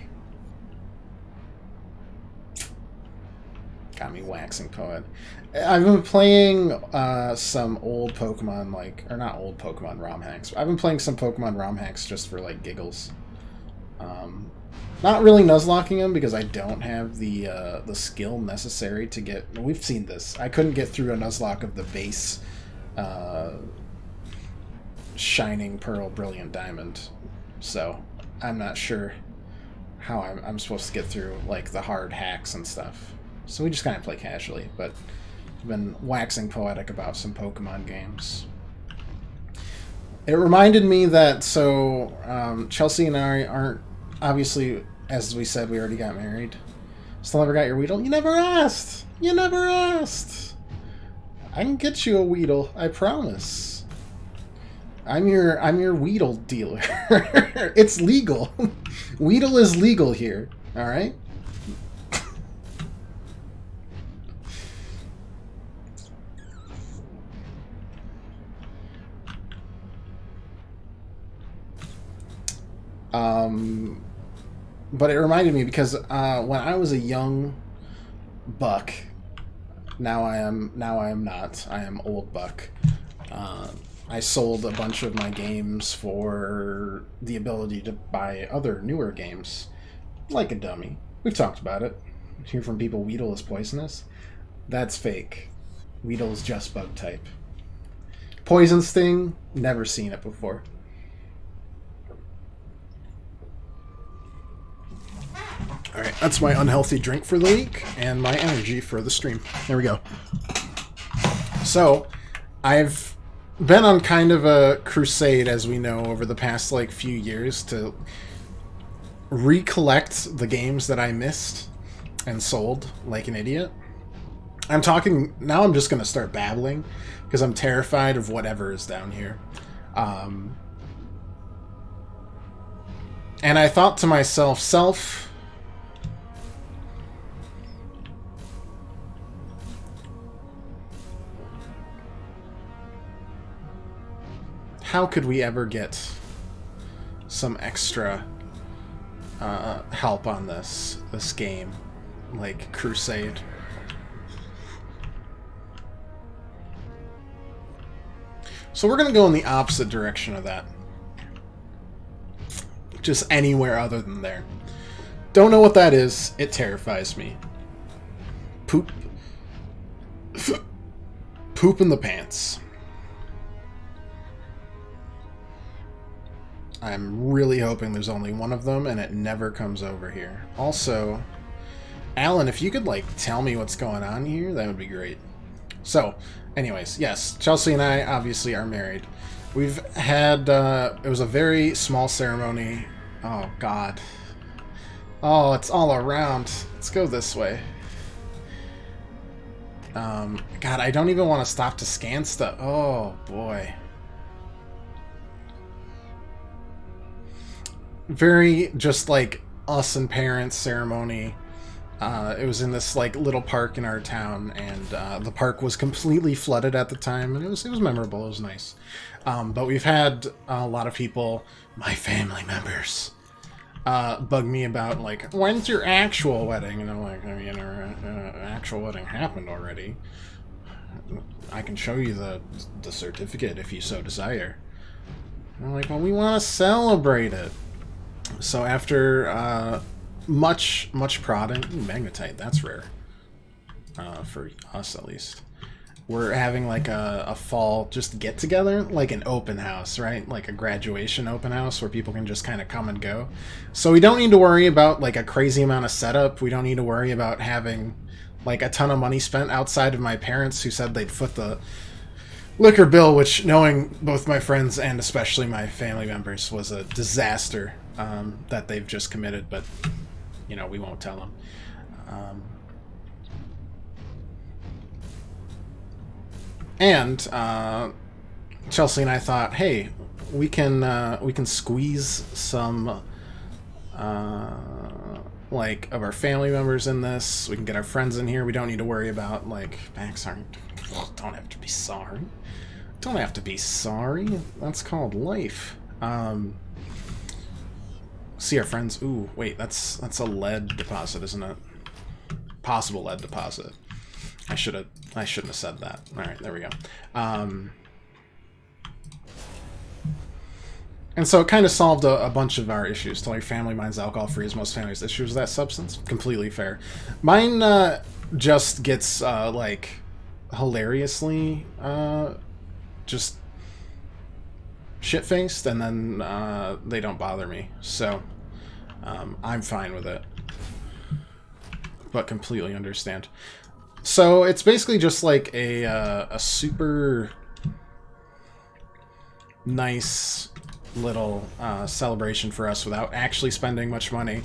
Got me waxing poet. I've been playing some old Pokemon, like, or not old Pokemon ROM hacks. I've been playing some Pokemon ROM hacks just for, like, giggles. Not really nuzlocking them because I don't have the skill necessary to get. We've seen this. I couldn't get through a nuzlocke of the base Shining Pearl Brilliant Diamond, so I'm not sure how I'm supposed to get through, like, the hard hacks and stuff. So we just kind of play casually, but I've been waxing poetic about some Pokemon games. It reminded me that, so, Chelsea and I aren't, obviously, as we said, we already got married. Still never got your Weedle? You never asked! You never asked! I can get you a Weedle, I promise. I'm your Weedle dealer. It's legal. Weedle is legal here, alright? But it reminded me because when I was a young buck, now I am not. I am old buck. I sold a bunch of my games for the ability to buy other newer games, like a dummy. We've talked about it. Hear from people Weedle is poisonous. That's fake. Weedle is just bug type. Poison Sting, never seen it before. Alright, that's my unhealthy drink for the week, and my energy for the stream. There we go. So, I've been on kind of a crusade, as we know, over the past, like, few years to recollect the games that I missed and sold like an idiot. I'm talking... Now I'm just going to start babbling, because I'm terrified of whatever is down here. And I thought to myself, how could we ever get some extra help on this game, like Crusade? So we're gonna go in the opposite direction of that. Just anywhere other than there. Don't know what that is. It terrifies me. Poop. Poop in the pants. I'm really hoping there's only one of them and it never comes over here. Also, Alan, if you could, like, tell me what's going on here, that would be great. So, anyways, yes, Chelsea and I obviously are married. We've had, it was a very small ceremony. Oh, God. Oh, it's all around. Let's go this way. God, I don't even want to stop to scan stuff. Oh, boy. Very just like us and parents ceremony. It was in this like little park in our town, and the park was completely flooded at the time, and it was memorable. It was nice. But we've had a lot of people, my family members, bug me about like, when's your actual wedding? And I'm like, I mean, our actual wedding happened already. I can show you the certificate if you so desire. And I'm like, well, we want to celebrate it. So after much prodding, magnetite, that's rare, for us at least. We're having like a fall just get together, like an open house, right? Like a graduation open house where people can just kind of come and go. So we don't need to worry about like a crazy amount of setup. We don't need to worry about having like a ton of money spent outside of my parents who said they'd foot the liquor bill, which, knowing both my friends and especially my family members, was a disaster that they've just committed, but, you know, we won't tell them. And Chelsea and I thought, hey, we can squeeze some like of our family members in this. We can get our friends in here. We don't need to worry about like backs aren't. Don't have to be sorry. Don't have to be sorry. That's called life. See our friends. Ooh, wait, that's a lead deposit, isn't it? Possible lead deposit. I shouldn't have said that. All right, there we go. And so it kind of solved a bunch of our issues. Tell your family mine's alcohol-free, as most families' issues with that substance. Completely fair. Mine just gets like hilariously just shit-faced, and then they don't bother me. So I'm fine with it, but completely understand. So it's basically just like a super nice little celebration for us without actually spending much money.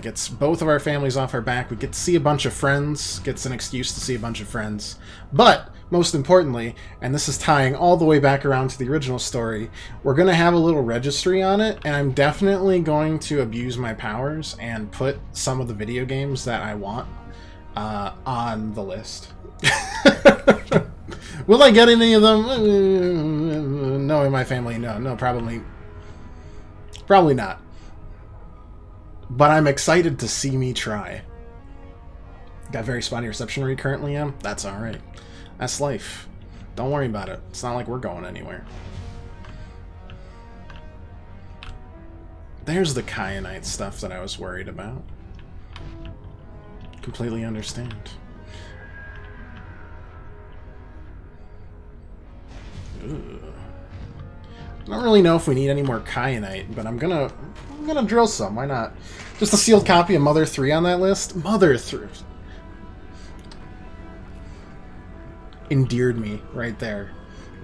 Gets both of our families off our back. We get to see a bunch of friends. Gets an excuse to see a bunch of friends. But most importantly, and this is tying all the way back around to the original story, we're going to have a little registry on it, and I'm definitely going to abuse my powers and put some of the video games that I want on the list. Will I get any of them? Knowing my family, no, probably not. But I'm excited to see me try. Got very spotty reception where you currently am. That's alright. That's life. Don't worry about it. It's not like we're going anywhere. There's the kyanite stuff that I was worried about. Completely understand. Ugh. I don't really know if we need any more kyanite, but I'm gonna drill some. Why not? Just a sealed copy of Mother 3 on that list. Mother 3 endeared me right there.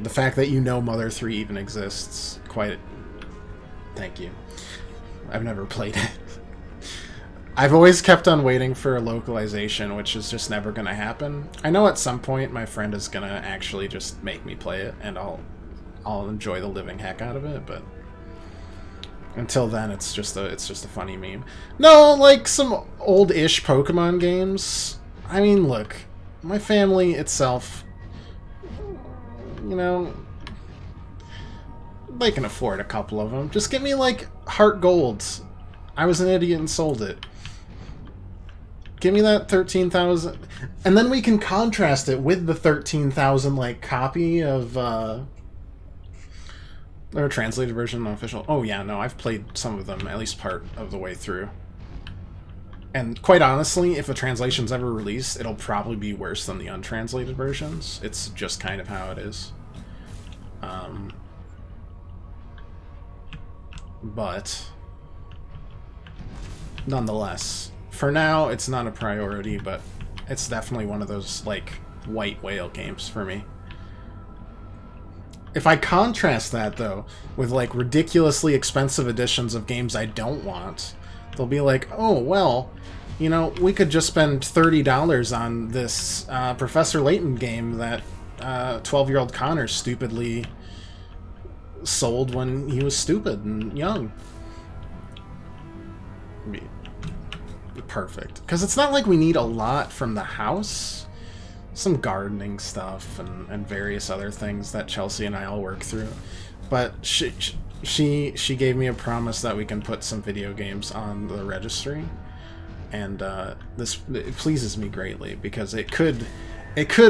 The fact that you know Mother 3 even exists, quite. Thank you. I've never played it. I've always kept on waiting for a localization, which is just never going to happen. I know at some point my friend is going to actually just make me play it, and I'll enjoy the living heck out of it, but until then it's just a funny meme. No, like some old-ish Pokemon games. I mean, look, my family itself, you know, they can afford a couple of them. Just get me, like, Heart Gold. I was an idiot and sold it. Give me that 13,000. And then we can contrast it with the 13,000, like, copy of, or a translated version, unofficial. Oh, yeah, no, I've played some of them, at least part of the way through. And quite honestly, if a translation's ever released, it'll probably be worse than the untranslated versions. It's just kind of how it is. But nonetheless, for now, it's not a priority, but it's definitely one of those, like, white whale games for me. If I contrast that, though, with, like, ridiculously expensive editions of games I don't want, they'll be like, oh, well, you know, we could just spend $30 on this Professor Layton game that 12-year-old Connor stupidly sold when he was stupid and young. Perfect. Because it's not like we need a lot from the house. Some gardening stuff and various other things that Chelsea and I all work through. But she gave me a promise that we can put some video games on the registry. And it pleases me greatly because it could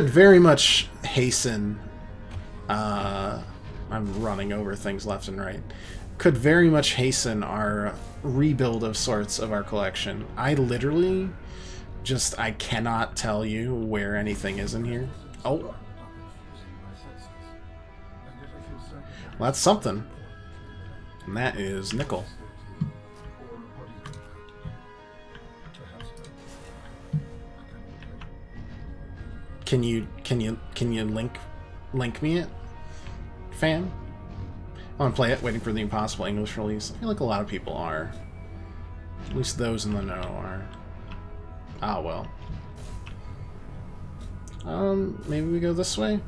very much hasten. I'm running over things left and right. Could very much hasten our rebuild of sorts of our collection. I literally I cannot tell you where anything is in here. Oh. Well, that's something. And that is nickel. Can you link me it, fam? I want to play it, waiting for the impossible English release. I feel like a lot of people are. At least those in the know are. Ah, well. Maybe we go this way?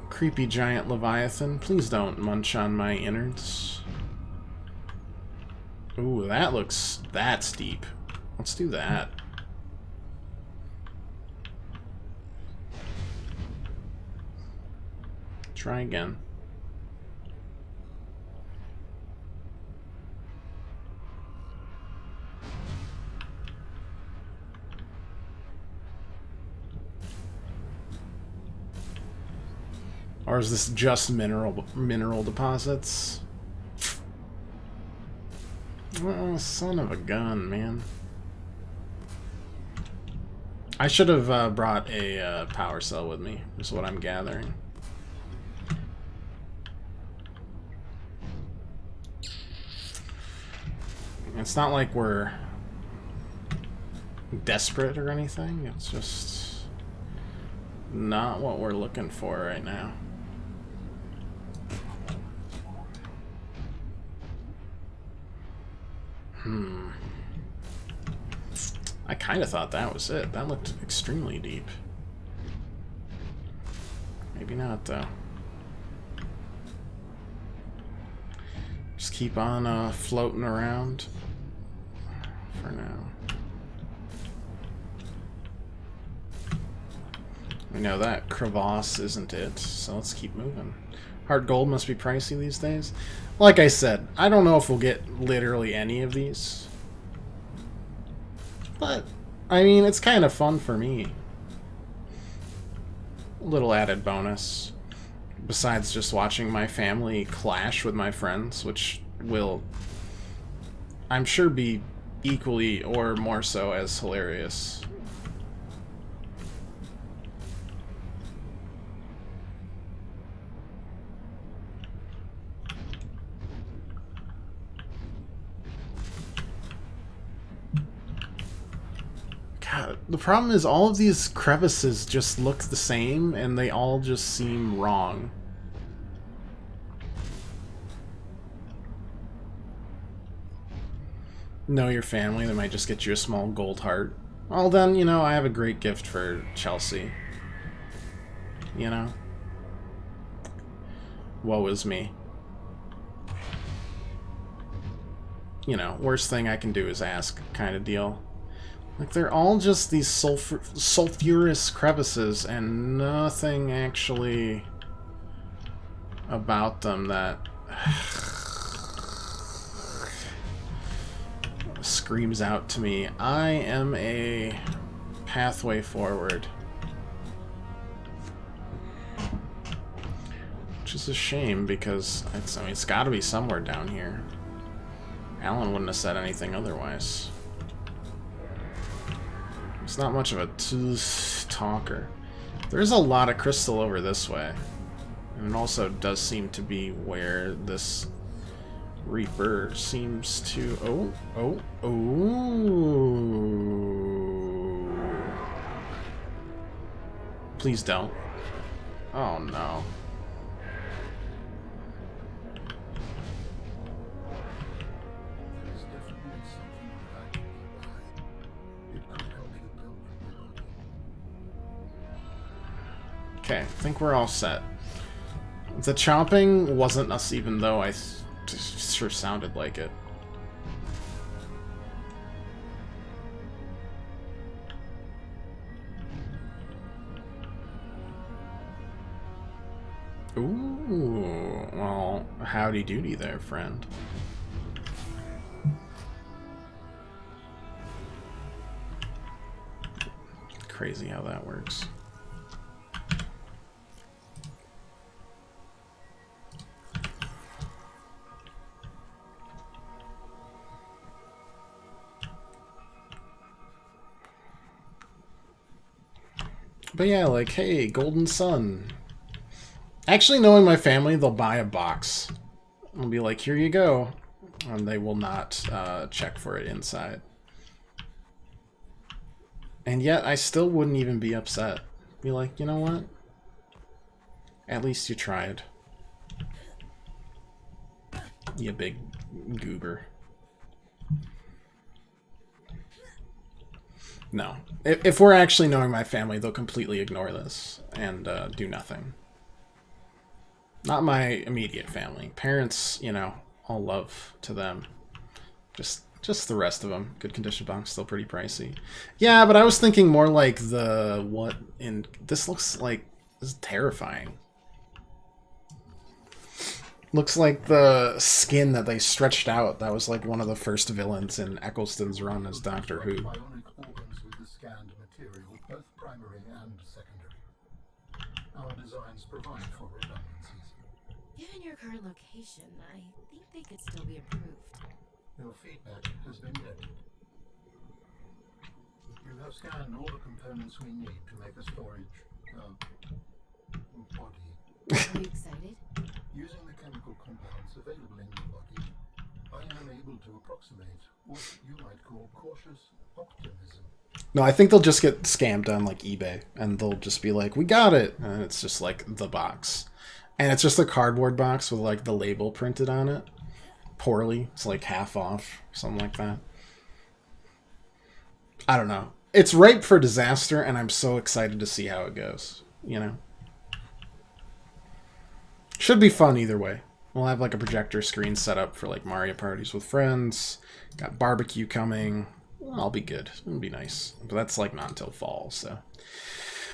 Creepy giant Leviathan, please don't munch on my innards. Ooh, that's deep. Let's do that. Try again. Or is this just mineral deposits? Oh, son of a gun, man. I should have brought a power cell with me, is what I'm gathering. It's not like we're desperate or anything. It's just not what we're looking for right now. I kind of thought that was it. That looked extremely deep. Maybe not, though. Just keep on floating around for now. We know that crevasse isn't it, so let's keep moving. Hard gold must be pricey these days. Like I said, I don't know if we'll get literally any of these. But, I mean, it's kind of fun for me. A little added bonus. besides just watching my family clash with my friends, which will, I'm sure, be equally or more so as hilarious. God, the problem is all of these crevices just look the same and they all just seem wrong. Know your family, they might just get you a small gold heart. Well then, you know, I have a great gift for Chelsea. You know? Woe is me. You know, worst thing I can do is ask kind of deal. Like, they're all just these sulfurous crevices and nothing actually about them that screams out to me, I am a pathway forward. Which is a shame because I mean, it's got to be somewhere down here. Alan wouldn't have said anything otherwise. It's not much of a talker. There's a lot of crystal over this way. And it also does seem to be where this Reaper seems to... Oh. Please don't. Oh no. Okay, I think we're all set. The chomping wasn't us, even though I sure sounded like it. Ooh, well, howdy doody there, friend. Crazy how that works. But yeah, like, hey, Golden Sun. Actually, knowing my family, they'll buy a box. I'll be like, here you go. And they will not check for it inside. And yet, I still wouldn't even be upset. Be like, you know what? At least you tried. You big goober. No. If we're actually knowing my family, they'll completely ignore this and do nothing. Not my immediate family. Parents, you know, all love to them. Just the rest of them. Good condition box, still pretty pricey. Yeah, but I was thinking more like the what in... This looks like... This is terrifying. Looks like the skin that they stretched out. That was like one of the first villains in Eccleston's run as Doctor Who.
Scanned material, both primary and secondary. Our designs provide for redundancies.
Given your current location, I think they could still be improved.
Your feedback has been noted. You have scanned all the components we need to make a storage body.
Are you excited?
Using the chemical compounds available in your body, I am able to approximate what you might call cautious optimism.
No, I think they'll just get scammed on like eBay, and they'll just be like, "We got it," and it's just like the box, and it's just a cardboard box with like the label printed on it, poorly. It's like half off, something like that. I don't know. It's ripe for disaster, and I'm so excited to see how it goes. You know, should be fun either way. We'll have like a projector screen set up for like Mario parties with friends. Got barbecue coming. I'll be good. It'll be nice. But that's like not until fall, so.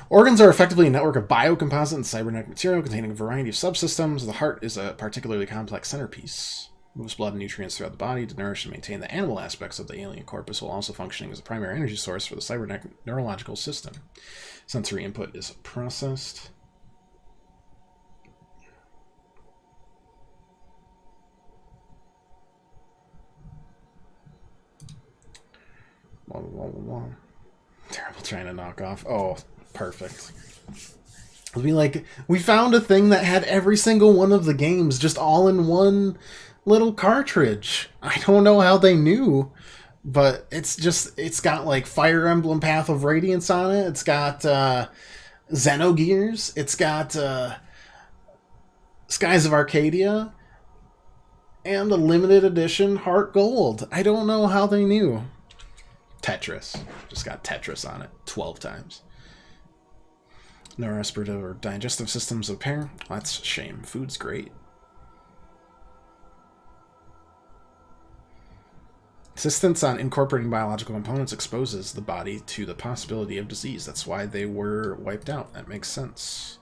Organs are effectively a network of biocomposite and cybernetic material containing a variety of subsystems. The heart is a particularly complex centerpiece. Moves blood and nutrients throughout the body to nourish and maintain the animal aspects of the alien corpus, while also functioning as a primary energy source for the cybernetic neurological system. Sensory input is processed. blah, blah, blah, blah. Terrible trying to knock off. Oh, perfect. It'll be like, we found a thing that had every single one of the games just all in one little cartridge. I don't know how they knew, but it's got like Fire Emblem Path of Radiance on it. It's got Xenogears. It's got Skies of Arcadia. And a limited edition Heart Gold. I don't know how they knew. Tetris. Just got Tetris on it 12 times. No respirative or digestive systems apparent. That's a shame. Food's great. Insistence on incorporating biological components exposes the body to the possibility of disease. That's why they were wiped out. That makes sense.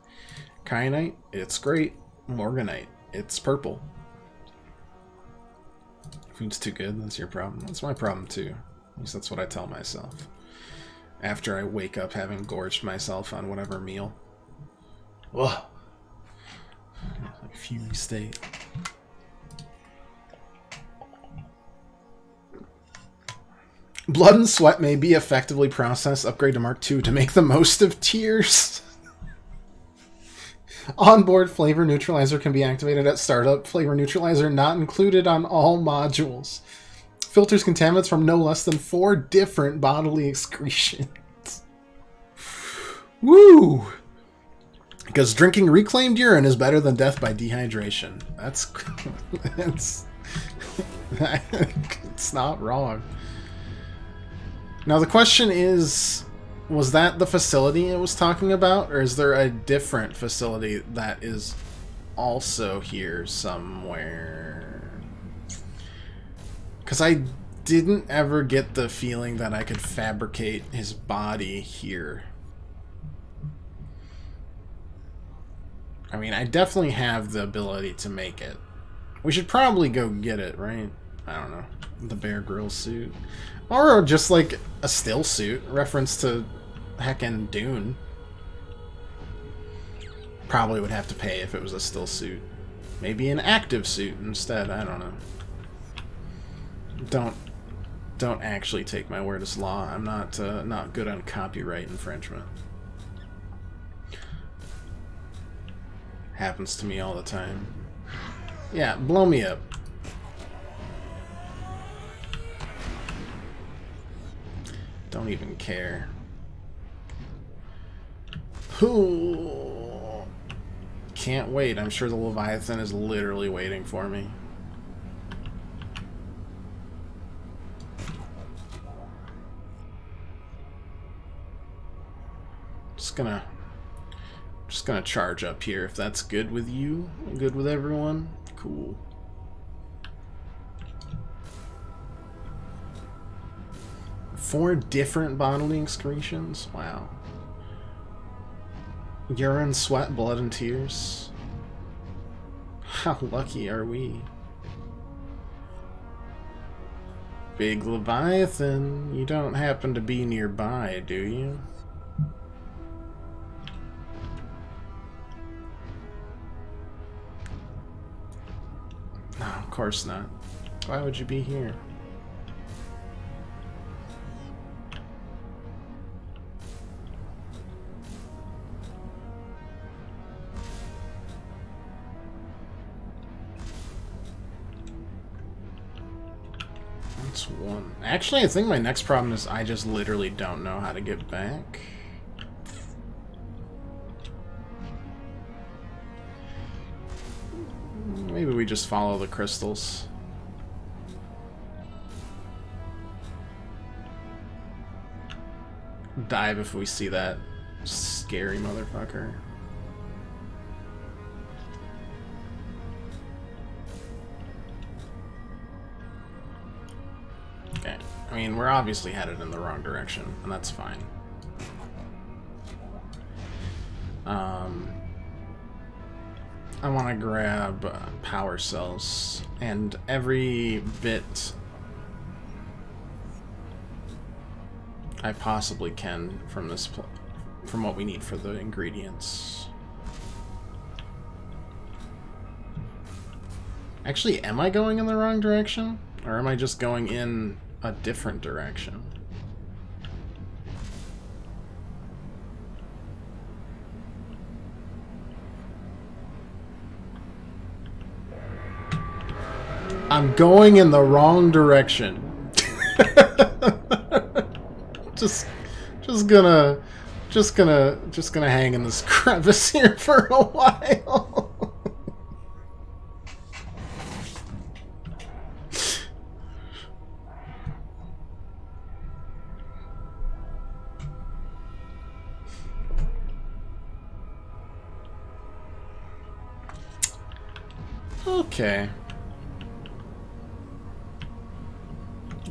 Kyanite, it's great. Morganite, it's purple. Food's too good, that's your problem. That's my problem too. At least that's what I tell myself. After I wake up having gorged myself on whatever meal. Ugh. Like fury state. Blood and sweat may be effectively processed. Upgrade to Mark II to make the most of tears. Onboard flavor neutralizer can be activated at startup. Flavor neutralizer not included on all modules. Filters contaminants from no less than 4 different bodily excretions. Woo! Because drinking reclaimed urine is better than death by dehydration. That's it's not wrong. Now the question is, was that the facility it was talking about, or is there a different facility that is also here somewhere? Because I didn't ever get the feeling that I could fabricate his body here. I mean, I definitely have the ability to make it. We should probably go get it, right? I don't know. The Bear Grylls suit. Or just like a still suit, reference to heckin' Dune. Probably would have to pay if it was a still suit. Maybe an active suit instead, I don't know. Don't actually take my word as law. I'm not good on copyright infringement. Happens to me all the time. Yeah, blow me up. Don't even care. Ooh. Can't wait. I'm sure the Leviathan is literally waiting for me. Just gonna charge up here if that's good with you. Good with everyone? Cool. Four different bodily excretions? Wow. Urine, sweat, blood, and tears. How lucky are we? Big Leviathan, you don't happen to be nearby, do you? No, of course not. Why would you be here? That's one. Actually, I think my next problem is I just literally don't know how to get back. Maybe we just follow the crystals. Dive if we see that scary motherfucker. Okay. I mean, we're obviously headed in the wrong direction, and that's fine. I want to grab power cells and every bit I possibly can from this, from what we need for the ingredients. Actually, am I going in the wrong direction? Or am I just going in a different direction? I'm going in the wrong direction. just gonna hang in this crevice here for a while. Okay.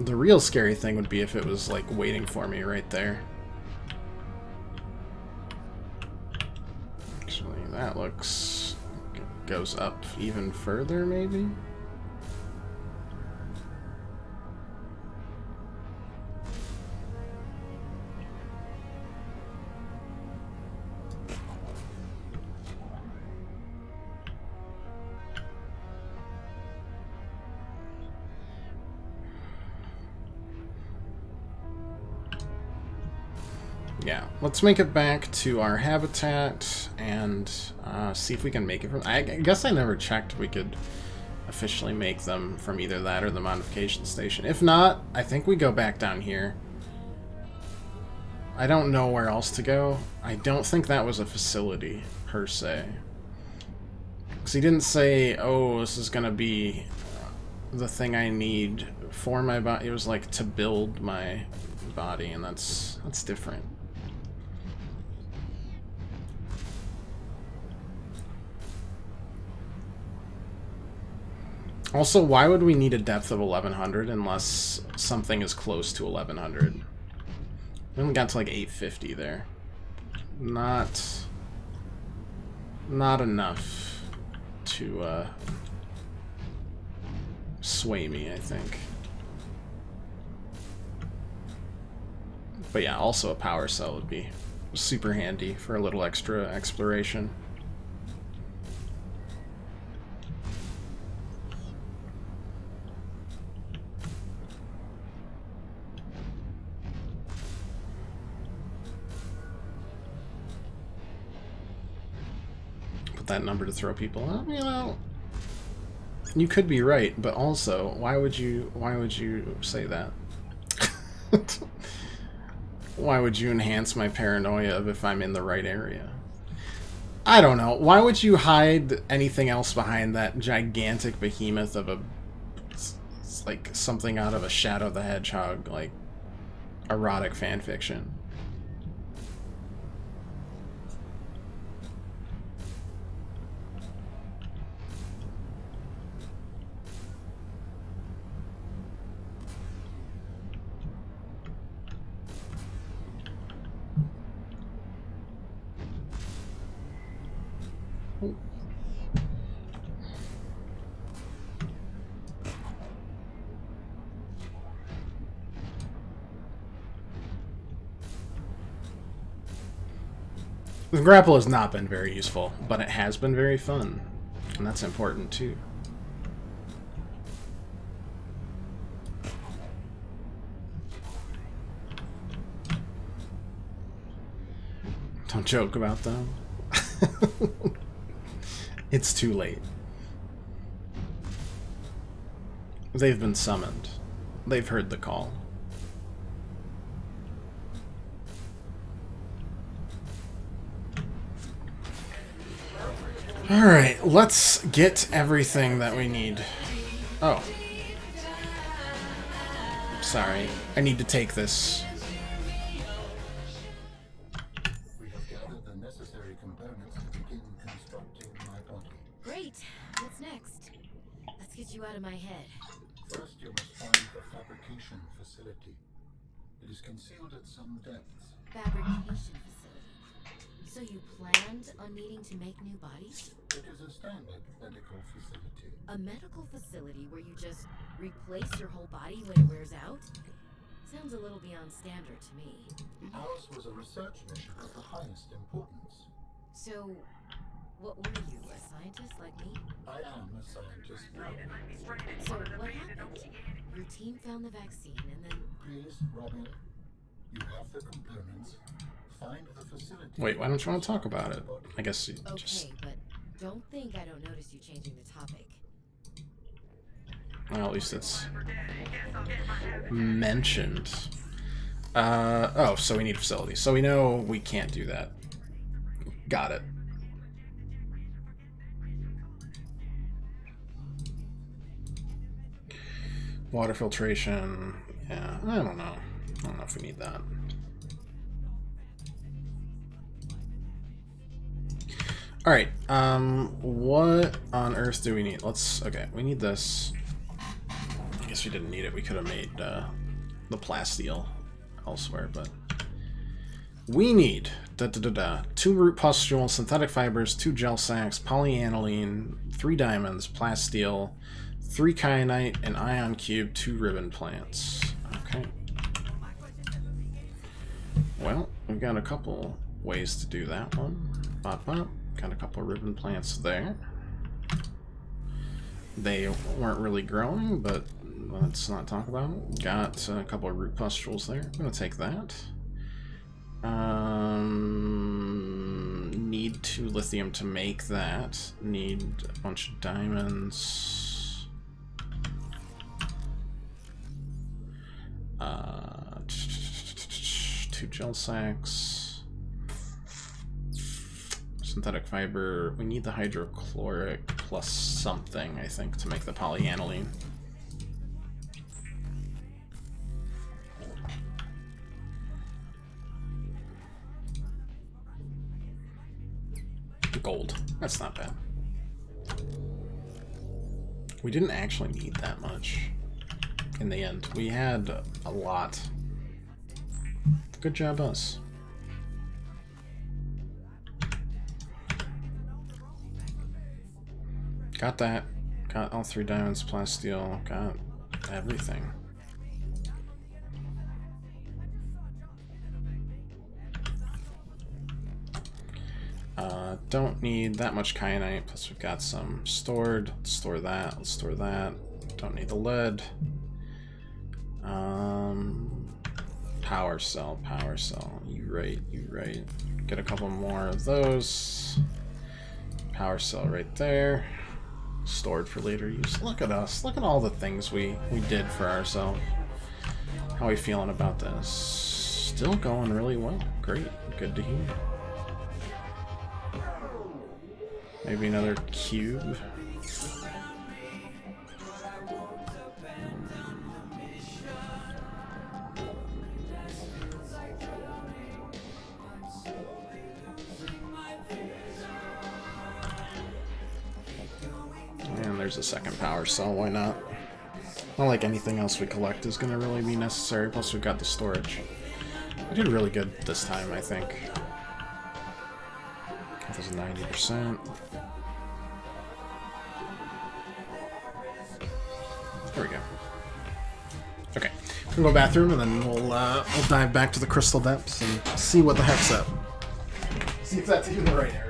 The real scary thing would be if it was, like, waiting for me right there. Actually, that looks... it goes up even further, maybe? Yeah, let's make it back to our habitat and see if we can make it from... I guess I never checked if we could officially make them from either that or the modification station. If not, I think we go back down here. I don't know where else to go. I don't think that was a facility, per se. Because he didn't say, oh, this is going to be the thing I need for my body. It was like to build my body, and that's different. Also, why would we need a depth of 1100 unless something is close to 1100? We only got to like 850 there. Not enough to sway me, I think. But yeah, also a power cell would be super handy for a little extra exploration. That number to throw people up, you know, you could be right, but also why would you say that? Why would you enhance my paranoia of if I'm in the right area? I don't know. Why would you hide anything else behind that gigantic behemoth of a... it's like something out of a Shadow the Hedgehog, like, erotic fanfiction? The grapple has not been very useful, but it has been very fun, and that's important too. Don't joke about them. It's too late. They've been summoned. They've heard the call. Alright, let's get everything that we need. Oh. Sorry. I need to take this.
We have gathered the necessary components to begin constructing my body.
Great. What's next? Let's get you out of my head.
First, you must find the fabrication facility. It is concealed at some depths.
Fabrication facility. So you planned on needing to make new bodies?
It is a standard medical facility.
A medical facility where you just replace your whole body when it wears out? Sounds a little beyond standard to me.
Ours was a research mission of the highest importance.
So, what were you, a scientist like me?
I am a scientist now.
So, what happened? Your team found the vaccine and then...
Please, Robin, you have the components. Find the facility.
Wait, why don't you want to talk about it? I guess you
Okay,
just...
but don't think I don't notice you changing the topic.
Well, at least it's mentioned. Oh, so we need facilities. So we know we can't do that. Got it. Water filtration. Yeah, I don't know. I don't know if we need that. Alright, what on earth do we need? Okay, we need this. I guess we didn't need it. We could have made the plasteel elsewhere, but we need 2 root pustules, synthetic fibers, 2 gel sacks, polyaniline, 3 diamonds, plasteel, 3 kyanite, an ion cube, 2 ribbon plants. Okay. Well, we've got a couple ways to do that one. Bop, bop. Got a couple of ribbon plants there. They weren't really growing, but let's not talk about it. Got a couple of root pustules there. I'm going to take that. Need 2 lithium to make that. Need a bunch of diamonds. 2 gel sacks. Synthetic fiber. We need the hydrochloric plus something, I think, to make the polyaniline. Gold. That's not bad. We didn't actually need that much in the end. We had a lot. Good job, us. Got that. Got all 3 diamonds, plasteel. Got everything. Don't need that much kyanite, plus we've got some stored. Let's store that. Let's store that. Don't need the lead. Power cell, power cell. You right, you right. Get a couple more of those. Power cell right there. Stored for later use. Look at us. Look at all the things we did for ourselves. How are we feeling about this? Still going really well. Great. Good to hear. Maybe another cube. And there's a second power cell, why not? Not like anything else we collect is going to really be necessary, plus we've got the storage. We did really good this time, I think. That was 90%. There we go. Okay, we'll go bathroom and then we'll dive back to the crystal depths and see what the heck's up. See if that's even the right area.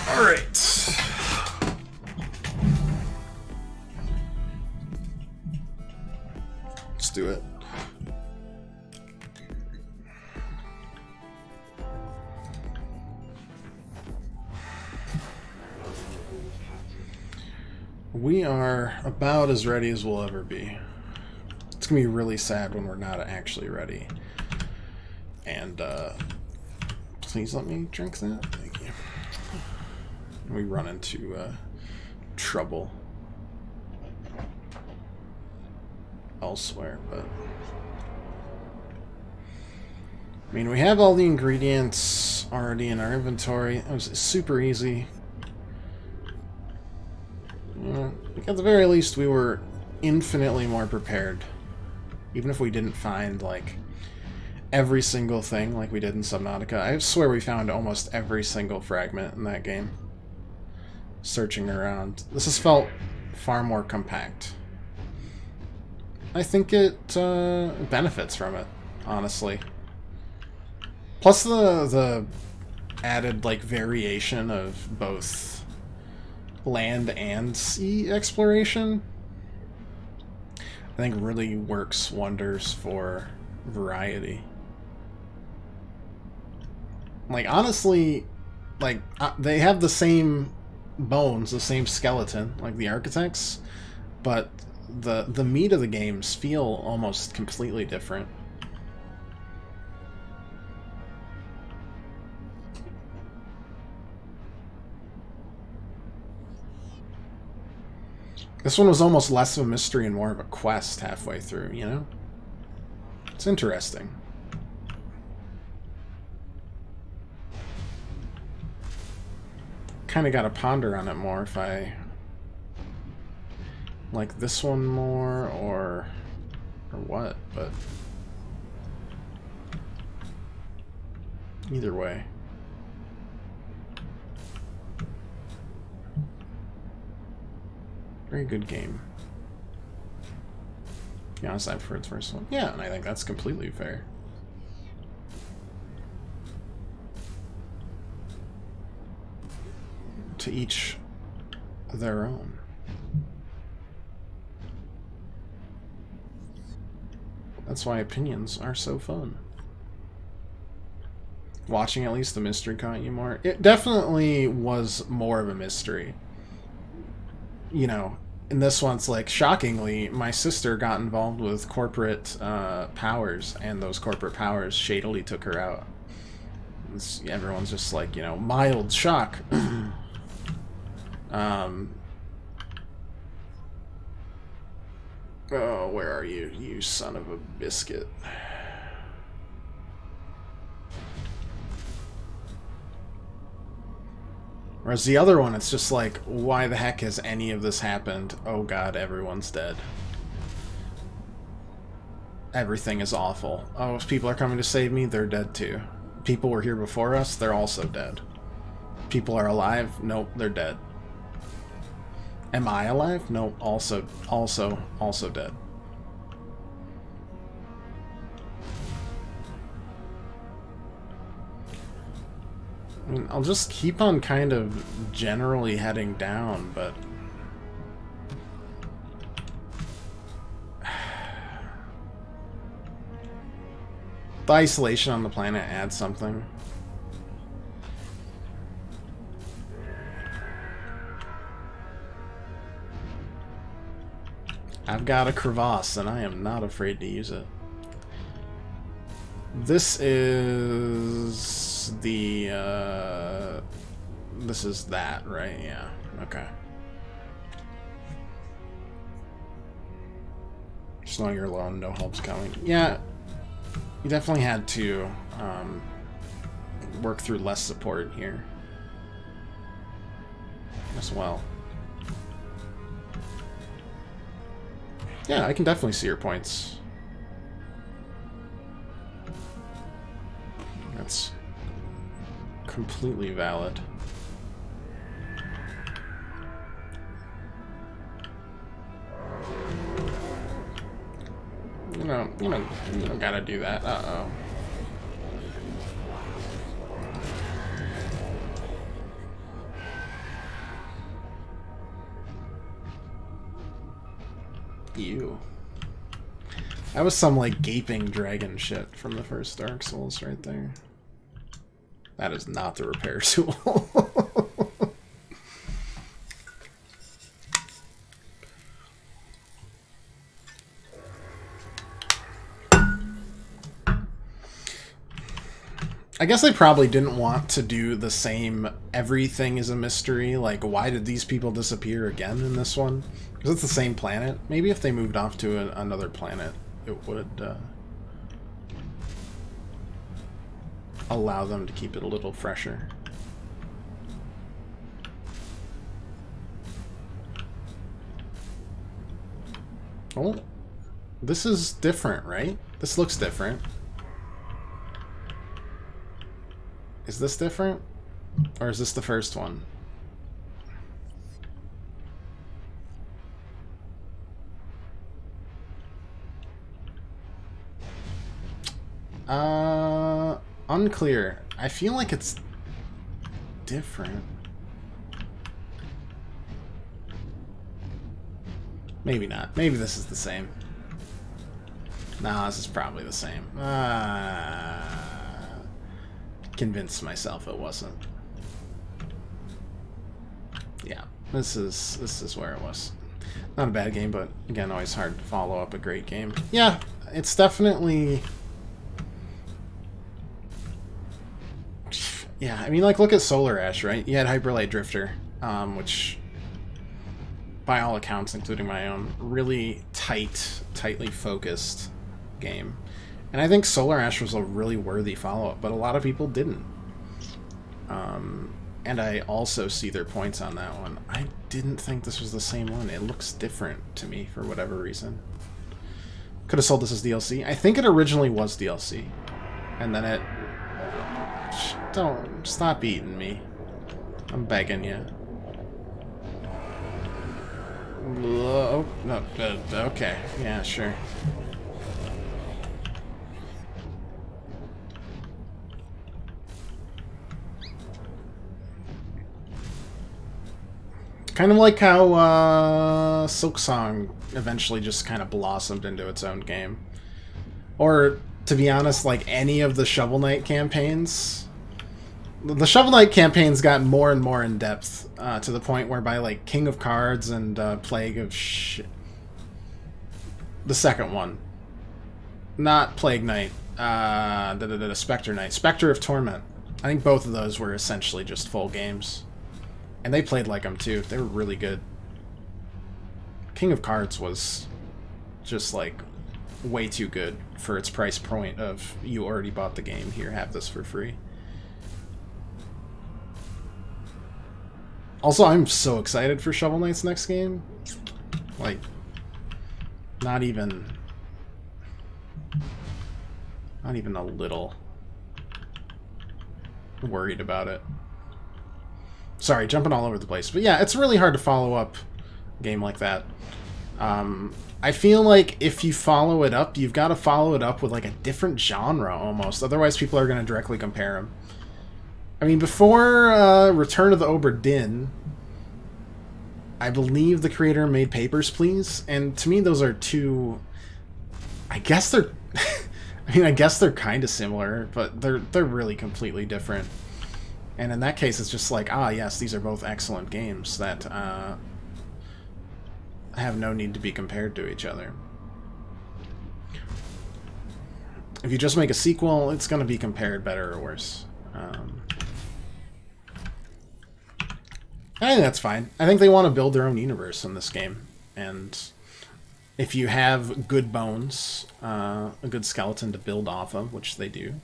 All right. Let's do it. We are about as ready as we'll ever be. It's gonna be really sad when we're not actually ready. And, please let me drink that. Thank you. We run into, trouble elsewhere, but... I mean, we have all the ingredients already in our inventory. It was super easy. Yeah, at the very least, we were infinitely more prepared. Even if we didn't find, like, every single thing like we did in Subnautica. I swear we found almost every single fragment in that game. Searching around. This has felt far more compact. I think it benefits from it, honestly. Plus the added, like, variation of both land and sea exploration, I think really works wonders for variety. Like, honestly, like, they have the same bones, the same skeleton, like the architects, but the meat of the games feel almost completely different. This one was almost less of a mystery and more of a quest halfway through, you know? It's interesting. Kind of got to ponder on it more if I like this one more or what, but either way. Very good game. To be honest, I prefer the first one. Yeah, and I think that's completely fair. To each their own. That's why opinions are so fun. Watching at least the mystery caught you more. It definitely was more of a mystery. You know, in this one, it's like, shockingly, my sister got involved with corporate powers, and those corporate powers shadily took her out. Everyone's just like, you know, mild shock. Oh, where are you, you son of a biscuit? Whereas the other one, it's just like, why the heck has any of this happened? Oh god, everyone's dead. Everything is awful. Oh, if people are coming to save me, they're dead too. People were here before us, they're also dead. People are alive? Nope, they're dead. Am I alive? Nope, also dead. I mean, I'll just keep on kind of generally heading down, but... the isolation on the planet adds something. I've got a crevasse, and I am not afraid to use it. This is... the, this is that, right? Yeah, okay. Just knowing you're alone, no help's coming. Yeah, you definitely had to, work through less support here. As well. Yeah, I can definitely see your points. That's completely valid. You don't gotta do that. Uh-oh. Ew. That was some, like, gaping dragon shit from the first Dark Souls right there. That is not the repair tool. I guess they probably didn't want to do the same everything is a mystery, like why did these people disappear again in this one? Because it's the same planet. Maybe if they moved off to another planet, it would allow them to keep it a little fresher. Oh, this is different, right? This looks different. Is this different? Or is this the first one? Unclear. I feel like it's different. Maybe not. Maybe this is the same. Nah, this is probably the same. Convinced myself it wasn't. Yeah, this is where it was. Not a bad game, but again, always hard to follow up a great game. Yeah, it's definitely... Yeah, I mean, like, look at Solar Ash, right? You had Hyper Light Drifter, which, by all accounts, including my own, really tightly focused game. And I think Solar Ash was a really worthy follow-up, but a lot of people didn't. And I also see their points on that one. I didn't think this was the same one. It looks different to me for whatever reason. Could have sold this as DLC. I think it originally was DLC. And then it... Don't... Stop eating me. I'm begging you. Oh, no, okay. Yeah, sure. Kind of like how Silksong eventually just kind of blossomed into its own game. Or, to be honest, like any of the Shovel Knight campaigns. The Shovel Knight campaigns got more and more in depth, to the point whereby like King of Cards and Plague of the second one. Not Plague Knight. Spectre Knight. Spectre of Torment. I think both of those were essentially just full games. And they played like them too. They were really good. King of Cards was just like way too good for its price point of you already bought the game, here, have this for free. Also, I'm so excited for Shovel Knight's next game. Like, not even a little worried about it. Sorry, jumping all over the place. But yeah, it's really hard to follow up a game like that. I feel like if you follow it up, you've got to follow it up with like a different genre almost. Otherwise, people are going to directly compare them. I mean, before Return of the Obra Dinn, I believe the creator made Papers, Please. And to me, those are two... I guess they're... I mean, I guess they're kind of similar, but they're really completely different. And in that case, it's just like, ah, yes, these are both excellent games that have no need to be compared to each other. If you just make a sequel, it's going to be compared better or worse. I think that's fine. I think they want to build their own universe in this game. And if you have good bones, a good skeleton to build off of, which they do,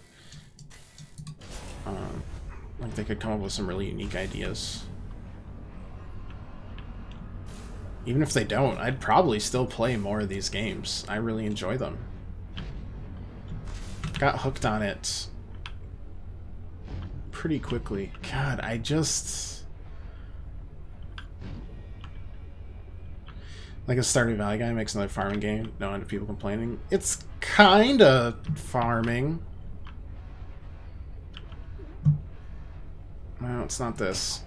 like they could come up with some really unique ideas. Even if they don't, I'd probably still play more of these games. I really enjoy them. Got hooked on it pretty quickly. God, I just... Like a Stardew Valley guy makes another farming game. No end of people complaining. It's kinda farming. No, it's not this.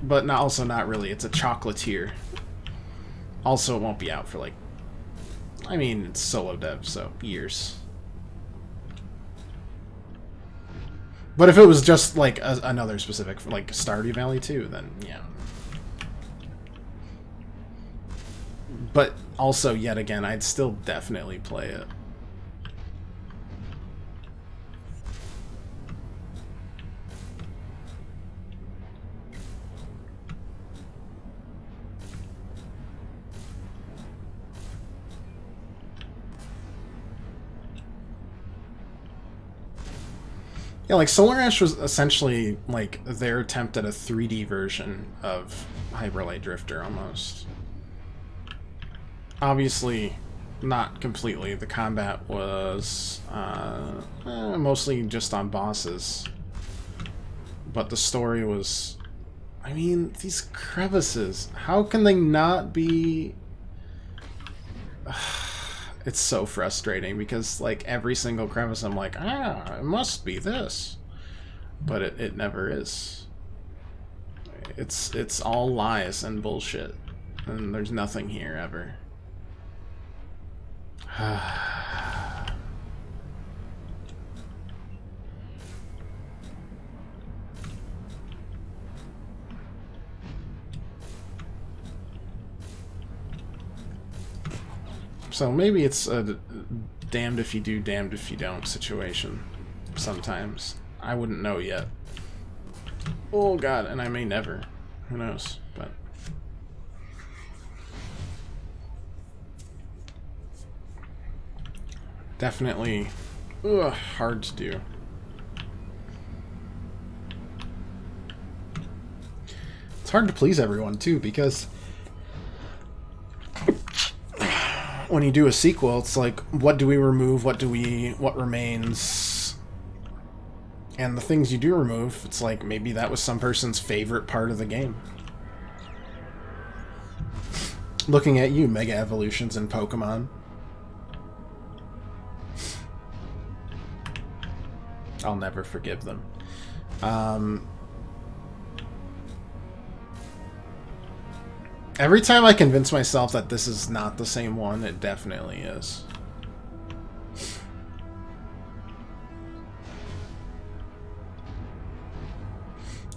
But not, also not really. It's a chocolatier. Also, it won't be out for like... I mean, it's solo dev, so years. But if it was just like another specific, like Stardew Valley 2, then yeah. But also, yet again, I'd still definitely play it. Yeah, like Solar Ash was essentially like their attempt at a 3D version of Hyperlight Drifter, almost. Obviously, not completely. The combat was mostly just on bosses. But the story was... I mean, these crevices. How can they not be... It's so frustrating because, like, every single crevice I'm like, it must be this. But it never is. It's all lies and bullshit. And there's nothing here, ever. So maybe it's a damned if you do, damned if you don't situation sometimes. I wouldn't know yet. Oh god, and I may never. Who knows? But definitely hard to do. It's hard to please everyone too, because when you do a sequel, it's like, what do we remove? What remains? And the things you do remove, it's like, maybe that was some person's favorite part of the game. Looking at you, Mega Evolutions in Pokemon. I'll never forgive them. Every time I convince myself that this is not the same one, it definitely is.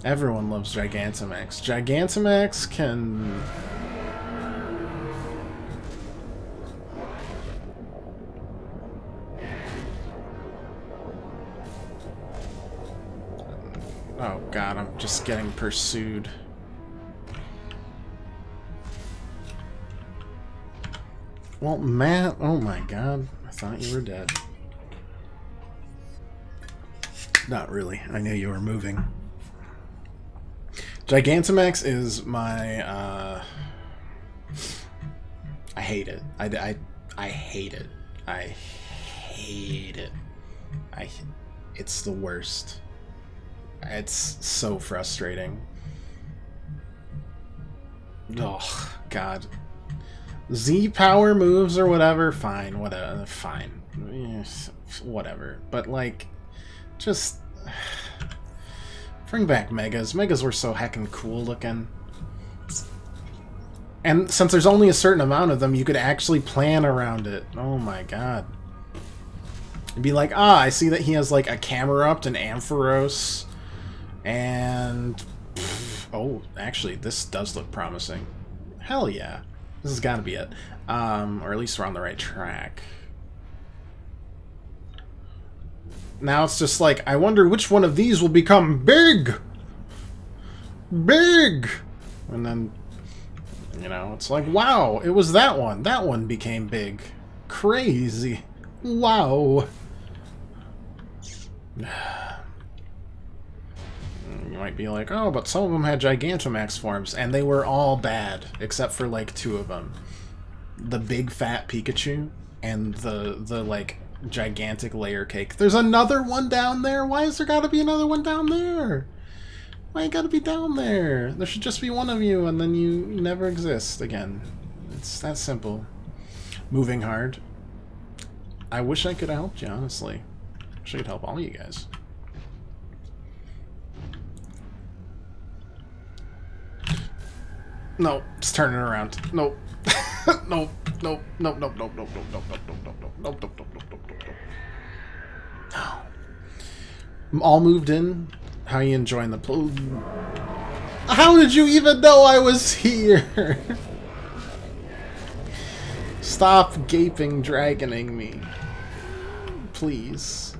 Everyone loves Gigantamax. Gigantamax can... Oh god, I'm just getting pursued. Well, Matt, oh my god, I thought you were dead. Not really, I knew you were moving. Gigantamax is my, I hate it. I hate it. I hate it. It's the worst. It's so frustrating. Oh, god. Z-power moves or whatever, fine, whatever, fine. Whatever. But, like, just... bring back Megas. Megas were so heckin' cool looking. And since there's only a certain amount of them, you could actually plan around it. Oh my god. It'd be like, I see that he has, like, a Camerupt, an Ampharos, and... oh, actually, this does look promising. Hell yeah. This has got to be it. Or at least we're on the right track. Now it's just like, I wonder which one of these will become big! Big! And then, you know, it's like, wow, it was that one. That one became big. Crazy. Wow. You might be like, oh, but some of them had Gigantamax forms, and they were all bad, except for, like, 2 of them. The big fat Pikachu, and the like, gigantic layer cake. There's another one down there? Why has there gotta be another one down there? Why you gotta be down there? There should just be one of you, and then you never exist again. It's that simple. Moving hard. I wish I could have helped you, honestly. Wish I could help all you guys. No, it's turning around. Nope. Nope. Nope. Nope. Nope. Nope. Nope. Nope. Nope. Nope. Nope. Nope. Nope. Nope. Nope. Nope. Nope. Nope. Nope. No. I'm all moved in. How you enjoying the pool? How did you even know I was here? Stop gaping, dragoning me. Please.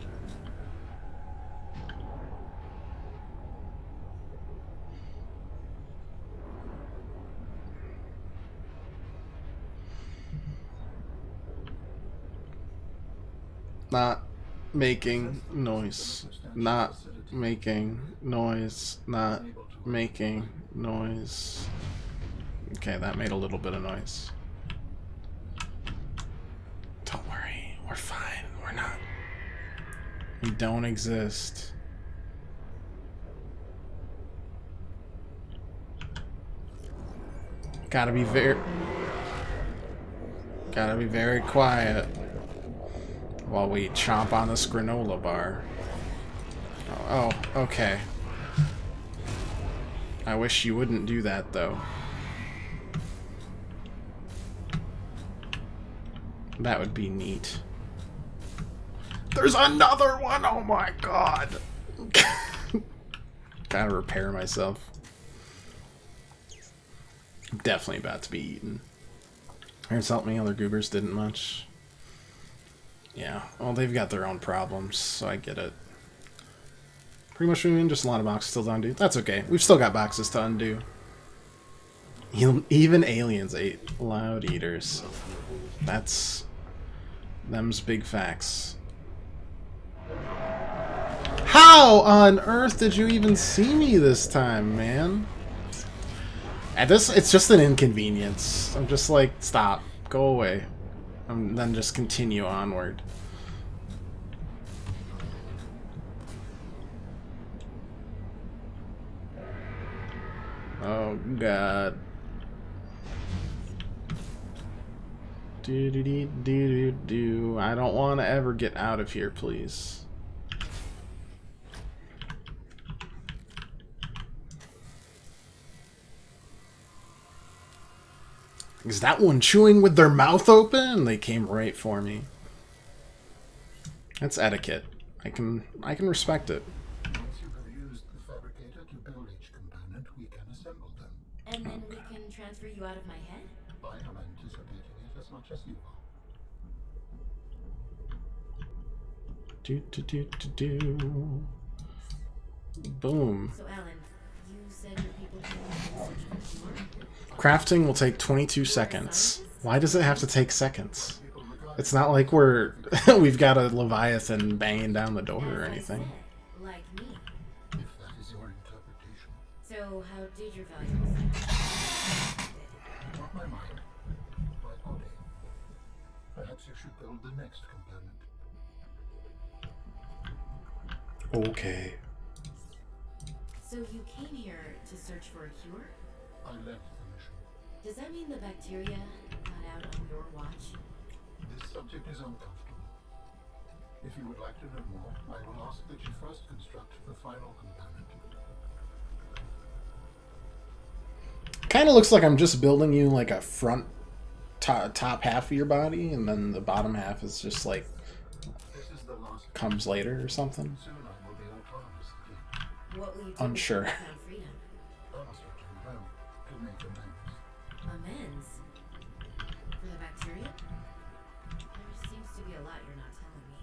Not making noise. Not making noise. Not making noise. Okay, that made a little bit of noise. Don't worry, we're fine. We're not. We don't exist. Gotta be very quiet while we chomp on this granola bar. Oh, okay. I wish you wouldn't do that, though. That would be neat. There's another one! Oh my god! Gotta repair myself. I'm definitely about to be eaten. Here's help me, other goobers didn't much. Yeah, well, they've got their own problems, so I get it. Pretty much, just a lot of boxes still to undo. That's okay. We've still got boxes to undo. Even aliens ate loud eaters. That's... them's big facts. How on earth did you even see me this time, man? At this, it's just an inconvenience. I'm just like, stop, go away, and then just continue onward. Oh god. Do. I don't want to ever get out of here, please. Is that one chewing with their mouth open? They came right for me. That's etiquette. I can respect it.
Once you have used the fabricator to build each component, we can assemble them.
And then we can transfer you out of my head?
I am anticipating it as much as you are.
Boom.
So Alan, you said your people can research on the floor?
Crafting will take 22 seconds. Why does it have to take seconds? It's not like we've got a Leviathan banging down the door or anything.
Like me.
If that is your interpretation.
So how did your valuables?
Not my mind. My body. Perhaps you should build the next component.
Okay.
So you came here to search for a cure?
I left the mission.
Does that mean the bacteria got out on your watch?
This subject is uncomfortable. If you would like to know more, I will ask that you first construct the final component.
Kind of looks like I'm just building you like a front top half of your body, and then the bottom half is just like
This is the last.
comes later or something.
Soon I will be autonomous again.
What will you do
Unsure.
when you found freedom?
I must return home to make amends.
Amends? For the bacteria? There seems to be a lot you're not telling me.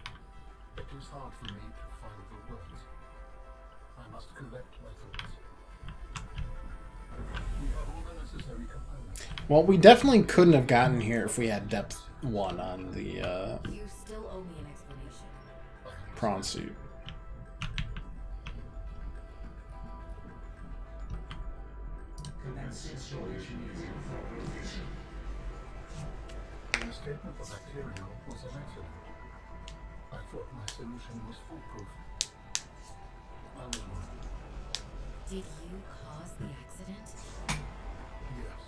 It is hard for me to find the words. I must collect my thoughts. We have all the necessary components.
Well, we definitely couldn't have gotten here if we had depth 1 on the
You still owe me an explanation.
prawn suit.
The escape of the bacteria was an accident. I thought my solution was foolproof. I was wrong.
Did you cause the accident?
Yes.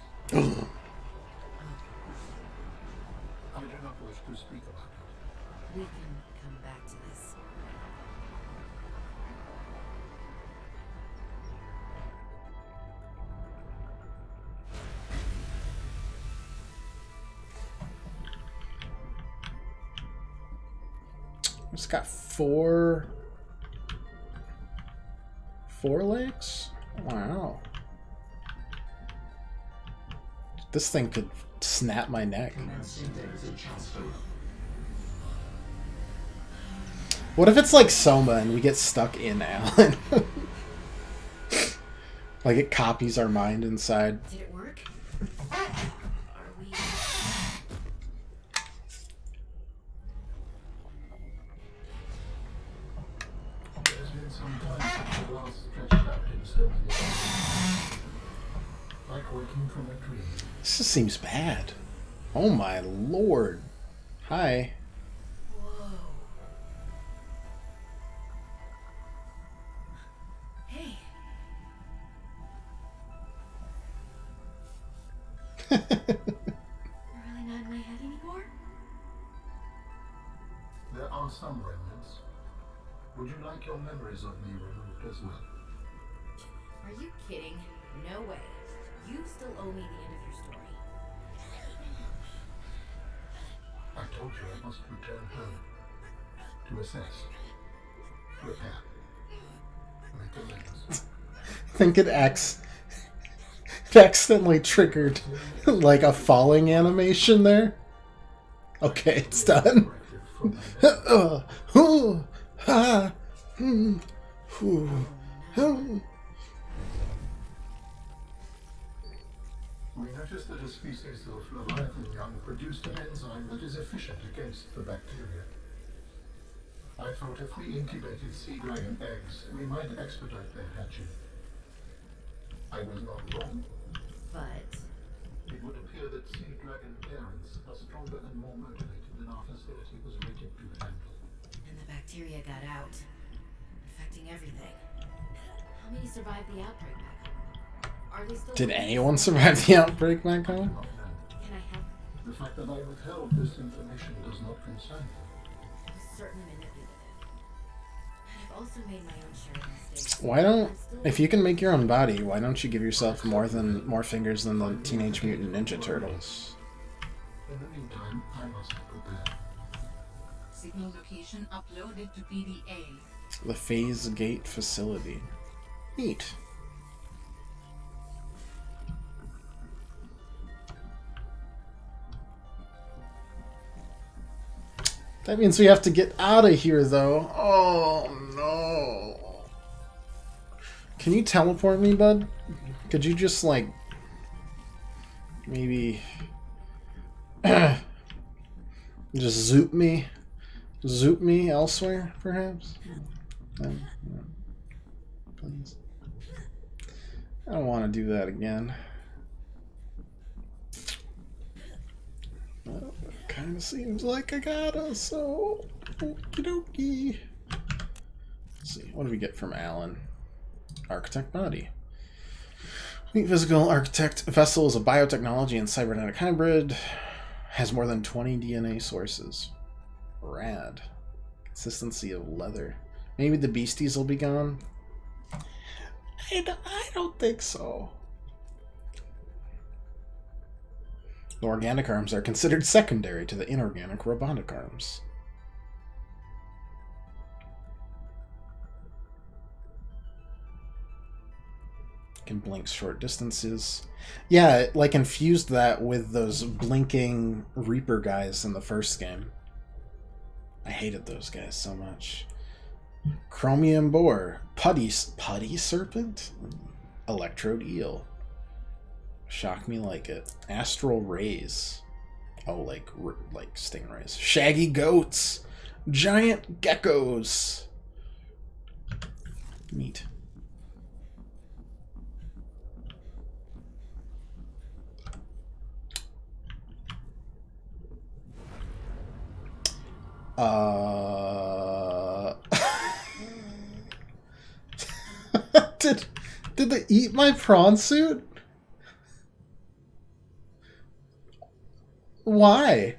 I do not wish to speak about it.
We can come back to this.
It's got four legs? Wow. This thing could snap my neck. What if it's like Soma and we get stuck in Alan? Like it copies our mind inside.
Did it work? Are we...
so many things. Like waking from a dream.
This just seems bad. Oh my lord. Hi.
Whoa. Hey. You're really not in my head anymore?
There are some remnants. Would you like your memories of me removed as well?
Are you kidding? No way. You still owe me the end of your story.
I told you I must return home. To assess. Repair. Make amends.
I think it accidentally triggered like a falling animation there. Okay, it's done.
We noticed that a species of Leviathan young produced an enzyme that is efficient against the bacteria. I thought if we incubated sea dragon eggs, we might expedite their hatching. I was not wrong.
But
It would appear that sea dragon parents are stronger and more motivated than our facility was rated to handle.
and the bacteria got out, infecting everything. How many survived the outbreak back home? Are they still?
Did anyone survive the outbreak back home?
Not now.
Can I help?
The fact that I withheld this information does not concern you.
I was certainly manipulative. And I've also made my own share of mistakes.
Why don't,
I'm still-
if you can make your own body, why don't you give yourself more fingers than the Teenage Mutant Ninja Turtles?
In the meantime, I must prepare.
Signal location uploaded to PDA.
The Phase Gate Facility. Neat. That means we have to get out of here, though. Oh, no. Can you teleport me, bud? Could you just, like, maybe just zoop me? Zoop me elsewhere, perhaps? No, please. I don't want to do that again. Well, it kind of seems like I gotta, so okie dokie. Let's see, what do we get from Alan? Architect body. Meet physical architect vessel is a biotechnology and cybernetic hybrid. Has more than 20 DNA sources. Rad. Consistency of leather. Maybe the beasties will be gone? I don't think so. The organic arms are considered secondary to the inorganic robotic arms. Can blink short distances. Yeah, it, like, infused that with those blinking Reaper guys in the first game. I hated those guys so much. Chromium boar. Putty serpent? Electrode eel. Shock me like it. Astral rays. Oh, like stingrays. Shaggy goats. Giant geckos. Neat. Did they eat my prawn suit? Why?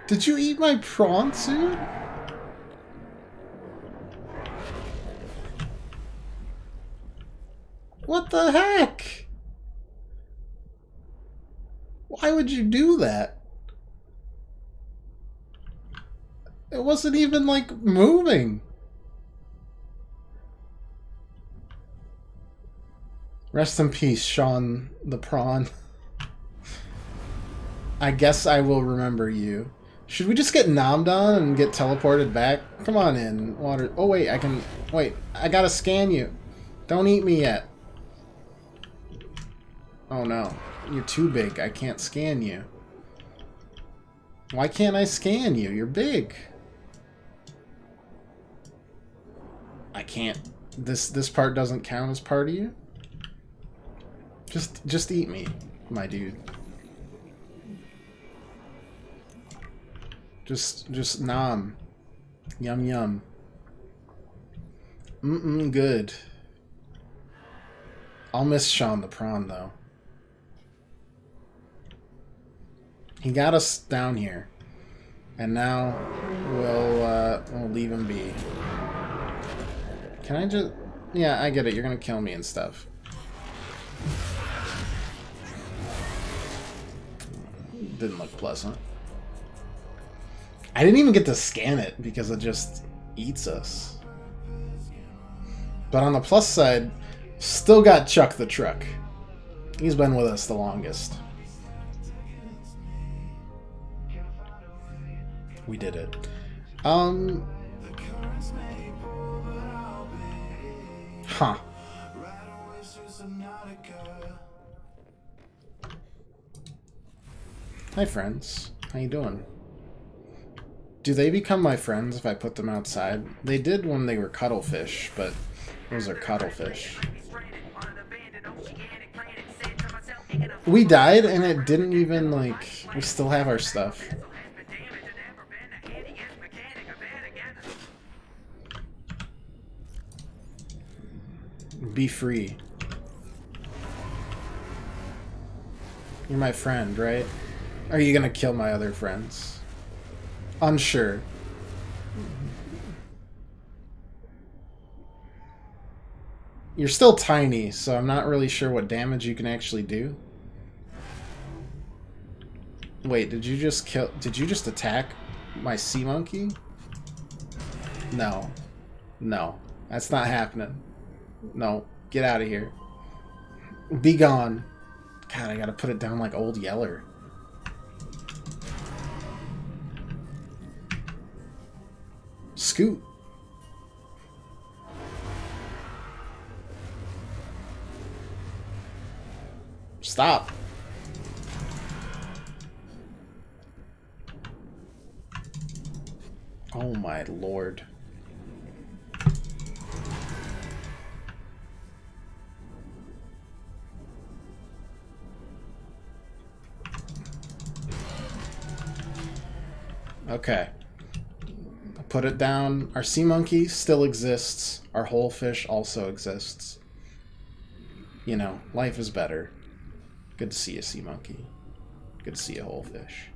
Did you eat my prawn suit? What the heck? Why would you do that? It wasn't even, like, moving. Rest in peace, Sean the Prawn. I guess I will remember you. Should we just get nommed on and get teleported back? Come on in, water. Oh, wait, I can... Wait, I gotta scan you. Don't eat me yet. Oh, no. You're too big. I can't scan you. Why can't I scan you? You're big. I can't. This part doesn't count as part of you? Just eat me, my dude. Just nom. Yum yum. Good. I'll miss Sean the prawn though. He got us down here. And now we'll leave him be. Can I just... Yeah, I get it. You're gonna kill me and stuff. Didn't look pleasant. I didn't even get to scan it because it just eats us. But on the plus side, still got Chuck the truck. He's been with us the longest. We did it. Huh. Hi, friends. How you doing? Do they become my friends if I put them outside? They did when they were cuttlefish, but those are cuttlefish. We died and it didn't even, like... We still have our stuff. Be free. You're my friend, right? Are you gonna kill my other friends? Unsure. You're still tiny, so I'm not really sure what damage you can actually do. Wait, did you just attack my sea monkey? No. No. That's not happening. No. Get out of here. Be gone. God, I gotta put it down like Old Yeller. Scoot. Stop. Oh my lord. Okay. Put it down. Our sea monkey still exists. Our whole fish also exists. You know, life is better. Good to see a sea monkey. Good to see a whole fish.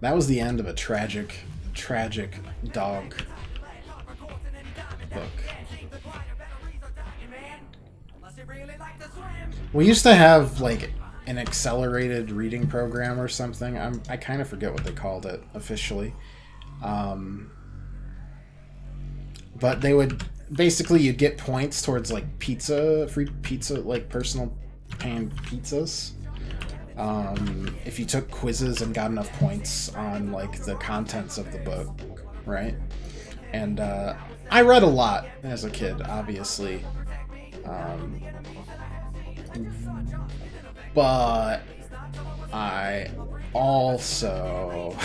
That was the end of a tragic, tragic dog book. We used to have, like, an accelerated reading program or something. I kind of forget what they called it officially. But they would... Basically, you'd get points towards, like, free pizza, like, personal paying pizzas. If you took quizzes and got enough points on, like, the contents of the book, right? And, I read a lot as a kid, obviously. But I also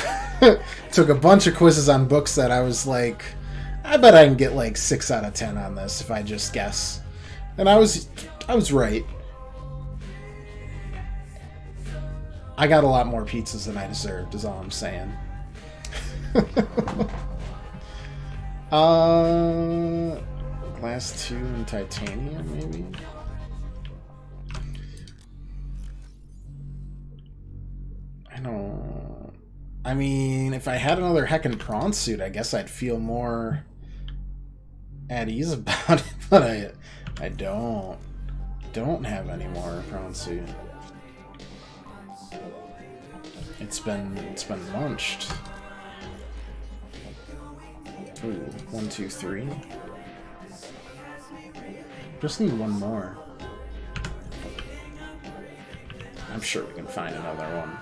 took a bunch of quizzes on books that I was like, I bet I can get like 6 out of 10 on this if I just guess. And I was right. I got a lot more pizzas than I deserved, is all I'm saying. Glass 2 and titanium, maybe? I mean, if I had another heckin' prawn suit, I guess I'd feel more at ease about it, but I don't have any more prawn suit. It's been munched. Ooh, 1, 2, 3. Just need one more. I'm sure we can find another one.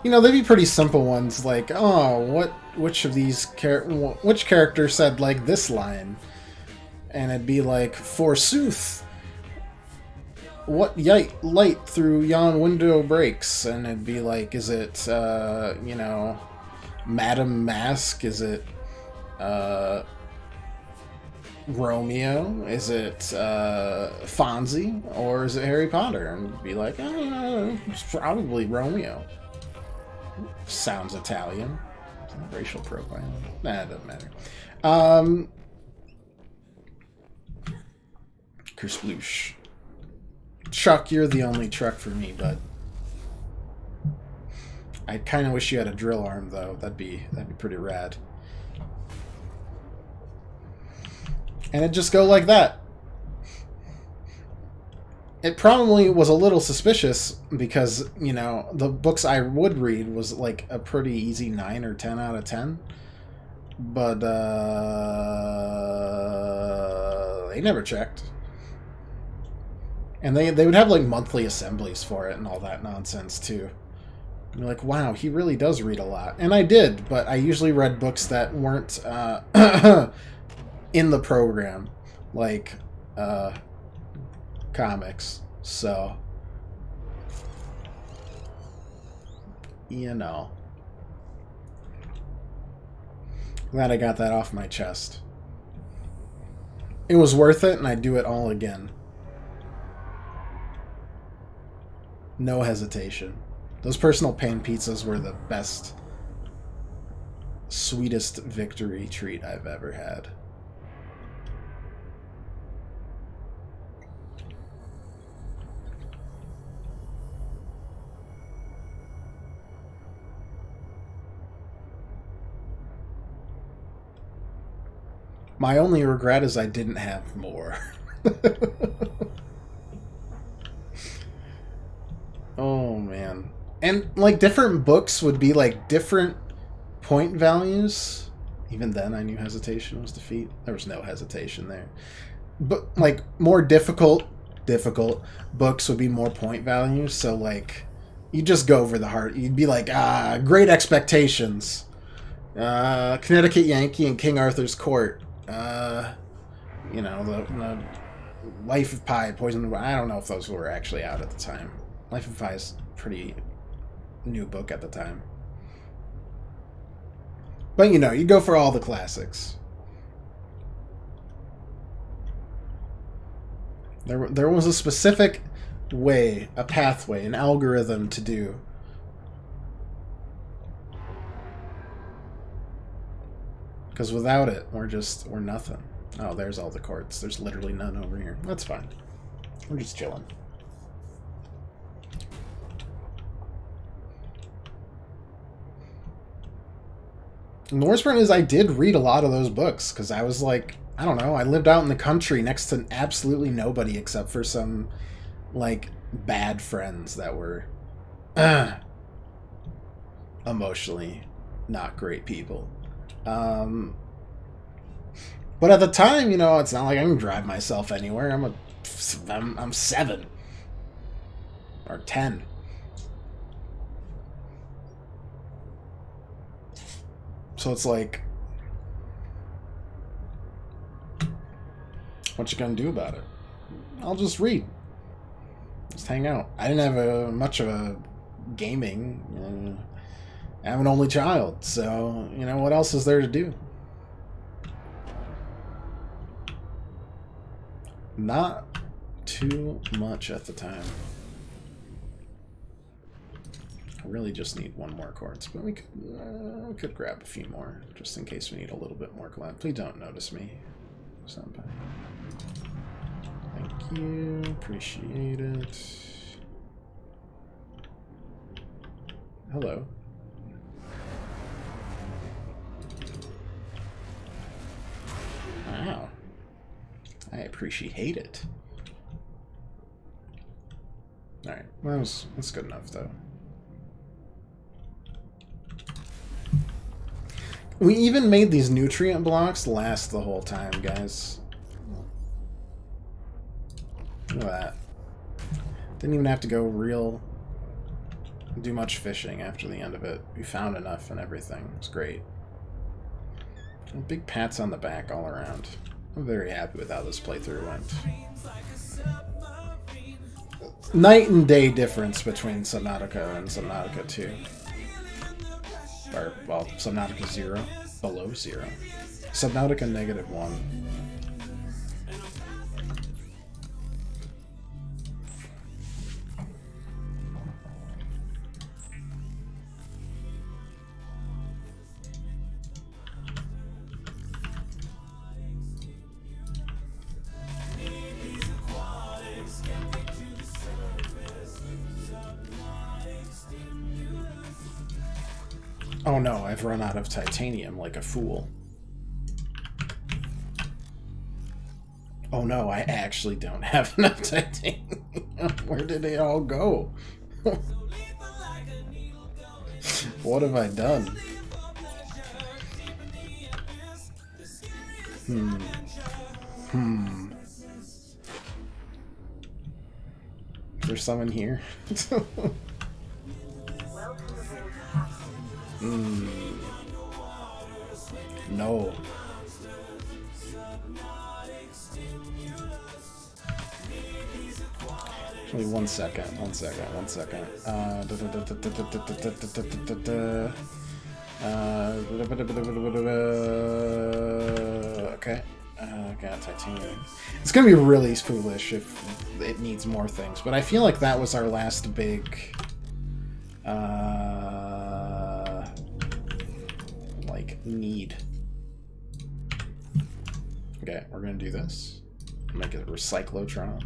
You know, they'd be pretty simple ones, like, oh, which of these which character said, like, this line? And it'd be like, forsooth, what light through yon window breaks? And it'd be like, is it, you know, Madame Mask? Is it Romeo? Is it Fonzie? Or is it Harry Potter? And be like, it's probably Romeo. Sounds Italian. Racial profiling. Nah, it doesn't matter. Kersploosh. Chuck, you're the only truck for me, but I kind of wish you had a drill arm, though. That'd be pretty rad. And it'd just go like that. It probably was a little suspicious because, you know, the books I would read was like a pretty easy 9 or 10 out of 10. But they never checked. And they would have like monthly assemblies for it and all that nonsense too. And you're like, wow, he really does read a lot. And I did, but I usually read books that weren't in the program, like comics. So, you know. Glad I got that off my chest. It was worth it, and I'd do it all again. No hesitation. Those personal pain pizzas were the best, sweetest victory treat I've ever had. My only regret is I didn't have more. Oh, man. And, like, different books would be, like, different point values. Even then, I knew hesitation was defeat. There was no hesitation there. But, like, more difficult books would be more point values. So, like, you just go over the heart. You'd be like, Great Expectations. Connecticut Yankee and King Arthur's Court. You know, the Life of Pi, Poison. I don't know if those were actually out at the time. Life of Pi is a pretty new book at the time. But, you know, you go for all the classics. There was a specific way, a pathway, an algorithm to do. Because without it, we're nothing. Oh, there's all the courts. There's literally none over here. That's fine. We're just chilling. And the worst part is I did read a lot of those books because I was like, I don't know, I lived out in the country next to absolutely nobody except for some, like, bad friends that were emotionally not great people. But at the time, you know, it's not like I can drive myself anywhere. I'm 7 or 10. So it's like, what you gonna do about it? I'll just read. Just hang out. I didn't have much of a gaming. I'm an only child, so, you know, what else is there to do? Not too much at the time. I really just need one more quartz, but we could grab a few more, just in case we need a little bit more collab. Please don't notice me. Somebody. Thank you. Appreciate it. Hello. Wow. I appreciate it. Alright, well, that's good enough, though. We even made these nutrient blocks last the whole time, guys. Look at that. Didn't even have to go do much fishing after the end of it. We found enough and everything. It was great. And big pats on the back all around. I'm very happy with how this playthrough went. Night and day difference between Subnautica and Subnautica 2. Or, well, Subnautica 0, below 0. Subnautica -1. Oh no, I've run out of titanium like a fool. Oh no, I actually don't have enough titanium. Where did it all go? What have I done? Is there some in here? No. Actually, one second. Okay. Got titanium. It's gonna be really foolish if it needs more things, but I feel like that was our last big need. Okay, we're gonna do this. Make it a recyclotron.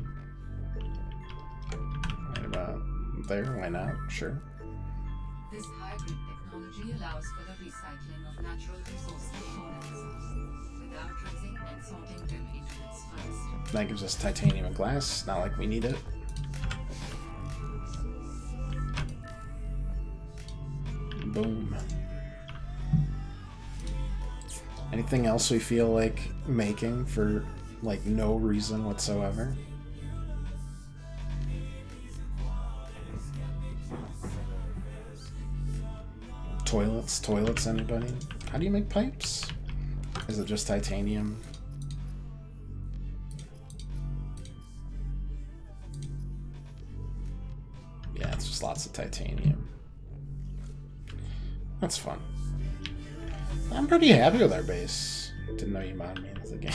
Right about there, why not? Sure.
This hybrid technology allows for the recycling of natural resource components without rinsing and sorting them into its first.
That gives us titanium and glass, not like we need it. Boom. Anything else we feel like making for, like, no reason whatsoever? Toilets, anybody? How do you make pipes? Is it just titanium? Yeah, it's just lots of titanium. That's fun. I'm pretty happy with our base. Didn't know you modded me into the game.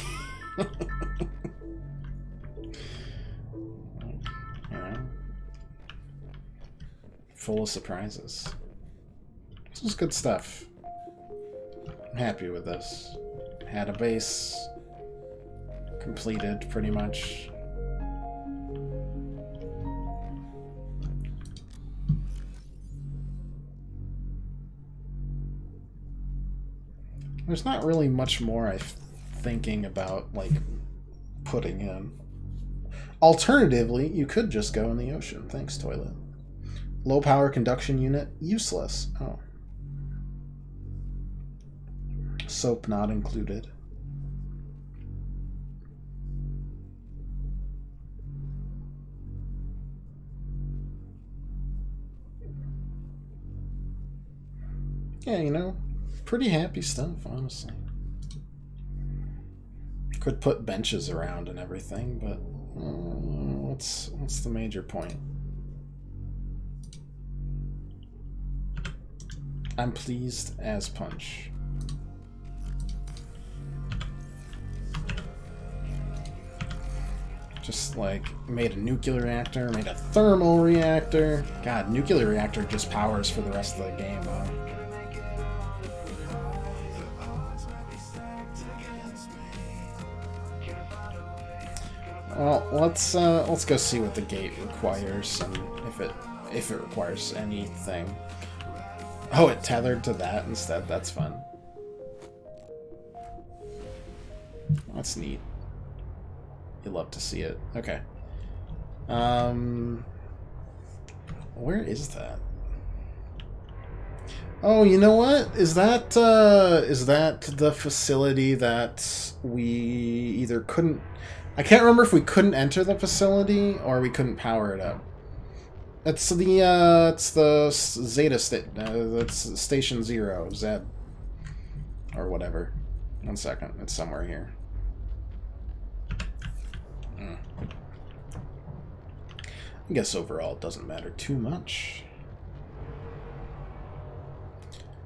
You know? Full of surprises. This is good stuff. I'm happy with this. Had a base completed, pretty much. There's not really much more I'm thinking about, like, putting in. Alternatively, you could just go in the ocean. Thanks, toilet. Low power conduction unit, useless. Oh. Soap not included. Yeah, you know, pretty happy stuff, honestly. Could put benches around and everything, but what's the major point? I'm pleased as punch. Just like made a nuclear reactor, made a thermal reactor. God, nuclear reactor just powers for the rest of the game, huh? Well, let's go see what the gate requires and if it requires anything. Oh, it tethered to that instead. That's fun. That's neat. You love to see it. Okay. Where is that? Oh, you know what? Is that the facility that we either couldn't... I can't remember if we couldn't enter the facility or we couldn't power it up. It's the Zeta state. That's Station 0, Z, or whatever. 1 second. It's somewhere here. I guess overall it doesn't matter too much.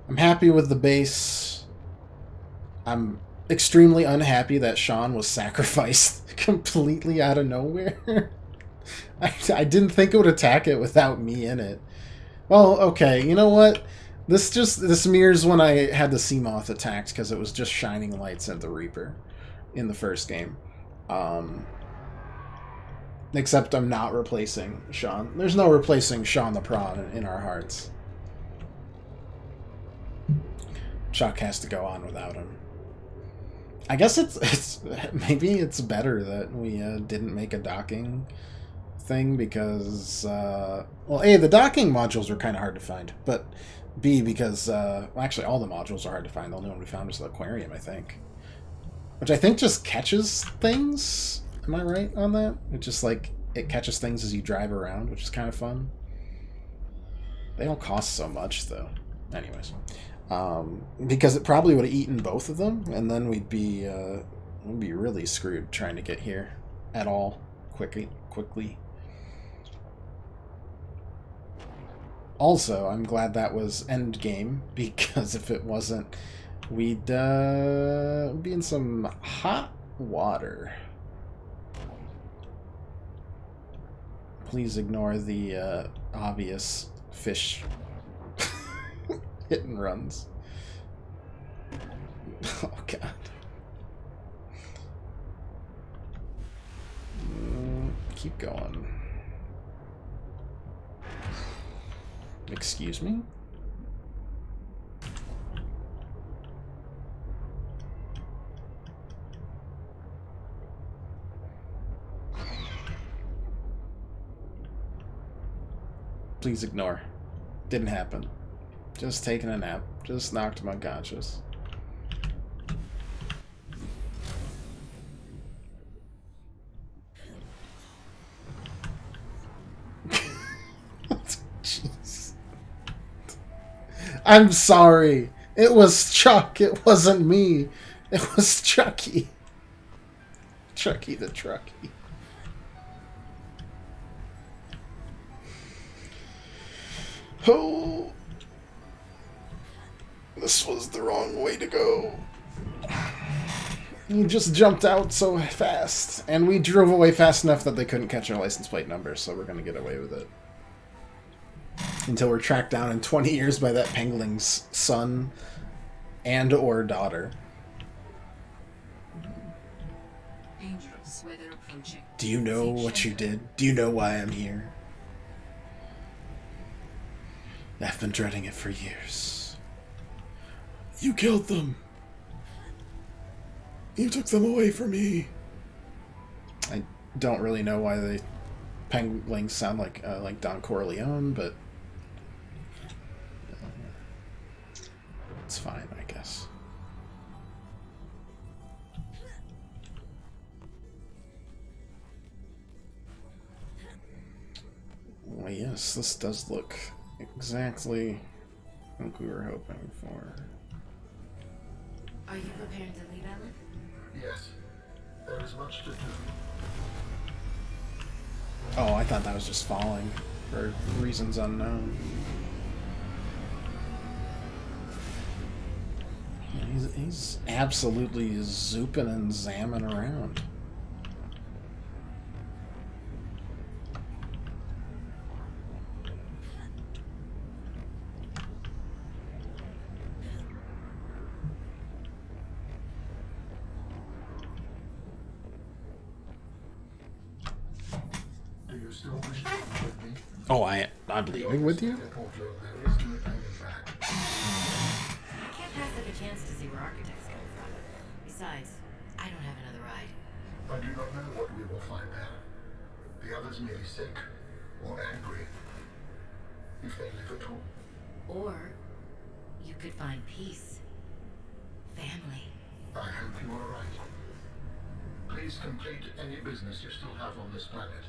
I'm happy with the base. I'm extremely unhappy that Sean was sacrificed completely out of nowhere. I didn't think it would attack it without me in it. Well, okay, you know what? This mirrors when I had the Seamoth attacked, because it was just shining lights at the Reaper in the first game. Except I'm not replacing Sean. There's no replacing Sean the Prawn in our hearts. Chuck has to go on without him. I guess it's maybe it's better that we didn't make a docking thing, because well, A, the docking modules were kind of hard to find, but B, because well, actually all the modules are hard to find. The only one we found was the aquarium, I think, which I think just catches things. Am I right on that? It just like it catches things as you drive around, which is kind of fun. They don't cost so much though. Anyways, because it probably would have eaten both of them, and then we'd be really screwed trying to get here at all quickly. Also, I'm glad that was end game, because if it wasn't, we'd be in some hot water. Please ignore the obvious fish hit and runs. Oh god. Keep going. Excuse me? Please ignore. Didn't happen. Just taking a nap. Just knocked him unconscious. Jeez. I'm sorry. It was Chuck. It wasn't me. It was Chucky. Chucky the Trucky. Oh. This was the wrong way to go. He just jumped out so fast. And we drove away fast enough that they couldn't catch our license plate number, so we're going to get away with it. Until we're tracked down in 20 years by that penguin's son and or daughter.
Dangerous weather approaching.
Do you know what you did? Do you know why I'm here? I've been dreading it for years. You killed them. You took them away from me. I don't really know why the penguins sound like Don Corleone, but it's fine, I guess. Well, yes, this does look exactly like we were hoping for.
Are you preparing to leave, Ellen?
Yes, there is much to do.
Oh, I thought that was just falling for reasons unknown. He's absolutely zooping and zamming around.
Do you still wish to come with me?
Oh, I'm leaving with you?
There is no turning back.
I can't pass up a chance to see where Architect's coming from. Besides, I don't have another ride.
I do not know what we will find there. The others may be sick or angry, if they live at all.
Or you could find peace. Family.
I hope you are right. Please complete any business you still have on this planet.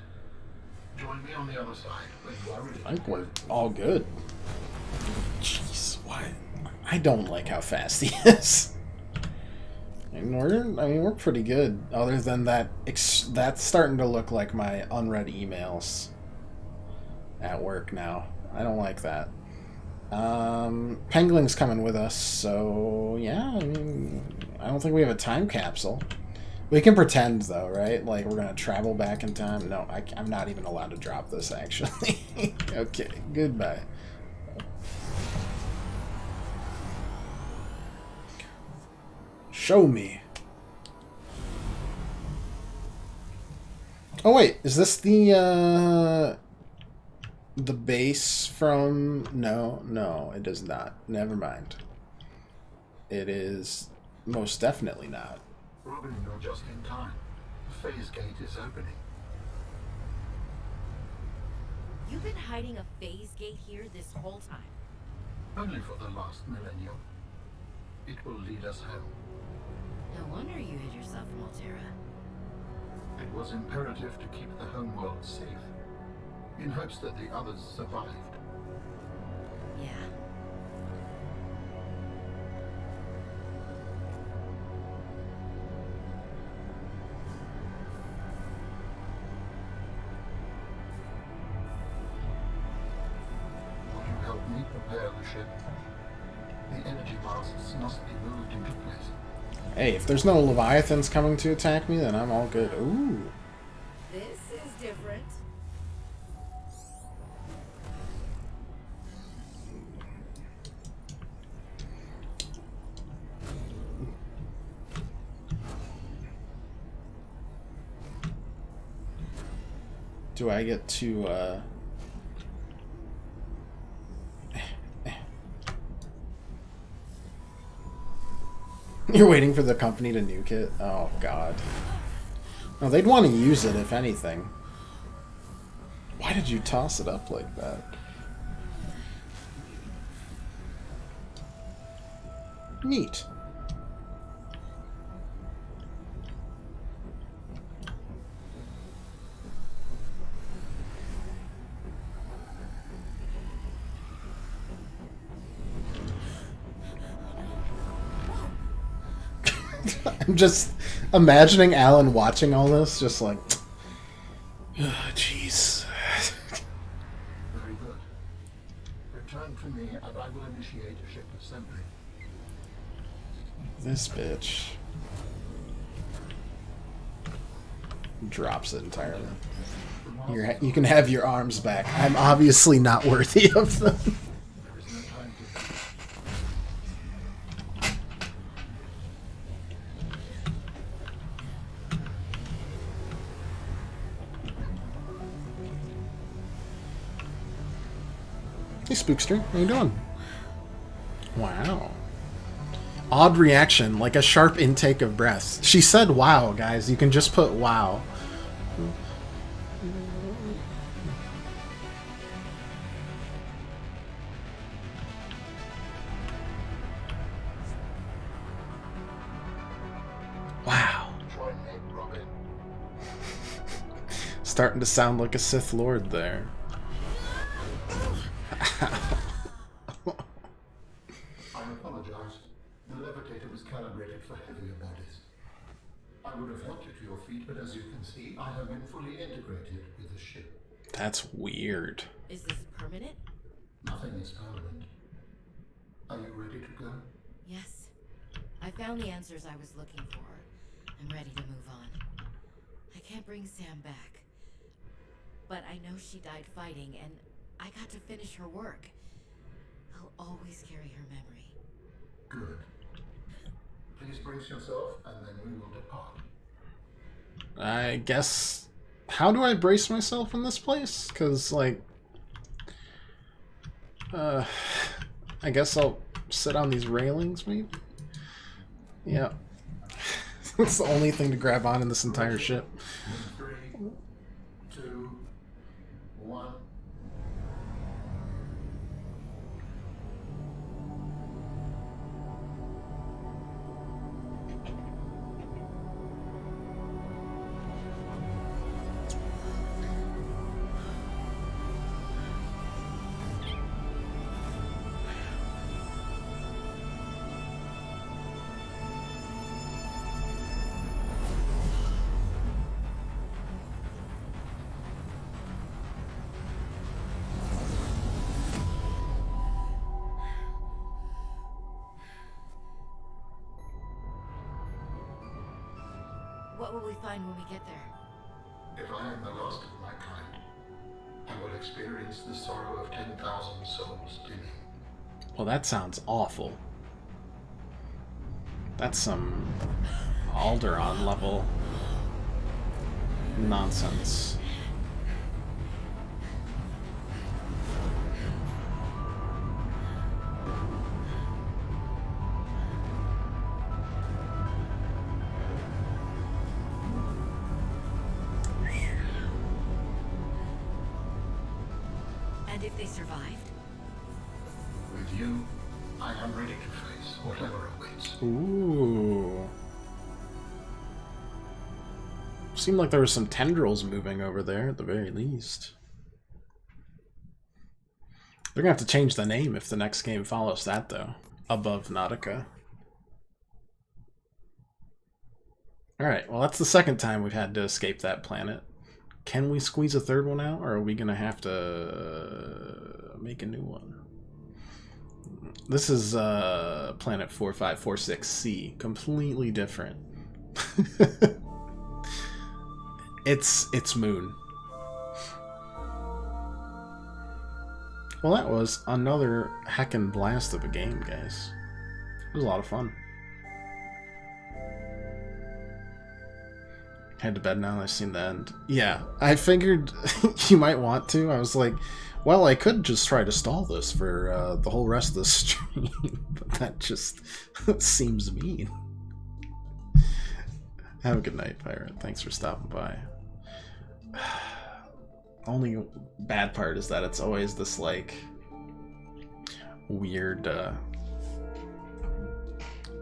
Join me on the other side when you are ready.
I think we're all good. Jeez, why? I don't like how fast he is. And we're pretty good. Other than that, that's starting to look like my unread emails at work now. I don't like that. Penguin's coming with us, so yeah, I mean, I don't think we have a time capsule. We can pretend, though, right? Like, we're gonna travel back in time. No, I'm not even allowed to drop this, actually. Okay, goodbye. Show me. Oh, wait, is this the base from... No, it does not. Never mind. It is most definitely not.
Robin, you're just in time. The phase gate is opening.
You've been hiding a phase gate here this whole time.
Only for the last millennium. It will lead us home.
No wonder you hid yourself in Altera.
It was imperative to keep the homeworld safe, in hopes that the others survived.
Yeah.
Will you help me prepare the ship? The energy masts must be moved into place.
Hey, if there's no Leviathans coming to attack me, then I'm all good. Ooh.
This is different.
Do I get to, You're waiting for the company to nuke it? Oh, God. No, they'd want to use it, if anything. Why did you toss it up like that? Neat. I'm just imagining Alan watching all this, just like, jeez.
Very good. Return to me and I will initiate ship assembly.
This bitch drops it entirely. You can have your arms back. I'm obviously not worthy of them.
There is no time to...
Hey, Spookster. How you doing? Wow. Odd reaction, like a sharp intake of breath. She said wow, guys. You can just put wow. Wow.
Join me, Robin.
Starting to sound like a Sith Lord there.
I apologize. The levitator was calibrated for heavier bodies. I would have helped you to your feet, but as you can see, I have been fully integrated with the ship.
That's weird.
Is this permanent?
Nothing is permanent. Are you ready to go?
Yes. I found the answers I was looking for. I'm ready to move on. I can't bring Sam back. But I know she died fighting, and I got to finish her work. I'll always carry her memory.
Good. Please brace yourself, and then we will depart.
I guess... How do I brace myself in this place? Because, like... I guess I'll sit on these railings, maybe? Yeah. It's the only thing to grab on in this entire ship.
3, 2, 1.
What will we find when we get there?
If I am the last of my kind, I will experience the sorrow of 10,000 souls dimming.
Well, that sounds awful. That's some Alderaan level nonsense.
And if they survived?
With you, I am ready to face whatever awaits.
Ooh. Seemed like there were some tendrils moving over there at the very least. They're gonna have to change the name if the next game follows that, though. Above Nautica. Alright, well, that's the second time we've had to escape that planet. Can we squeeze a third one out, or are we gonna have to make a new one? This is planet 4546C, completely different. It's moon. Well, that was another heckin' blast of a game, guys. It was a lot of fun. Head to bed now, I've seen the end. Yeah, I figured you might want to. I was like, well, I could just try to stall this for the whole rest of the stream, but that just seems mean. Have a good night, Pirate. Thanks for stopping by. Only bad part is that it's always this, like, weird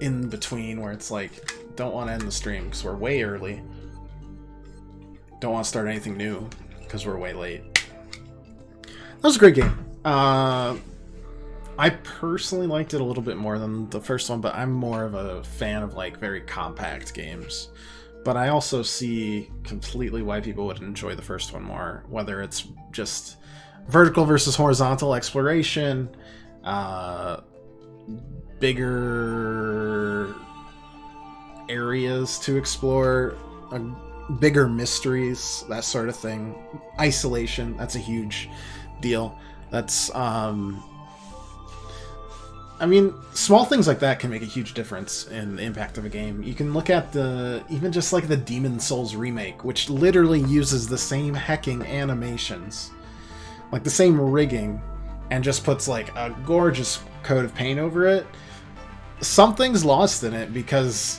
in between where it's like, don't want to end the stream because we're way early. Don't want to start anything new because we're way late. That was a great game. I personally liked it a little bit more than the first one, but I'm more of a fan of, like, very compact games. But I also see completely why people would enjoy the first one more, whether it's just vertical versus horizontal exploration, bigger areas to explore, bigger mysteries, that sort of thing. Isolation, that's a huge deal. That's, I mean, small things like that can make a huge difference in the impact of a game. You can look at even just like the Demon Souls remake, which literally uses the same hecking animations, like the same rigging, and just puts like a gorgeous coat of paint over it. Something's lost in it because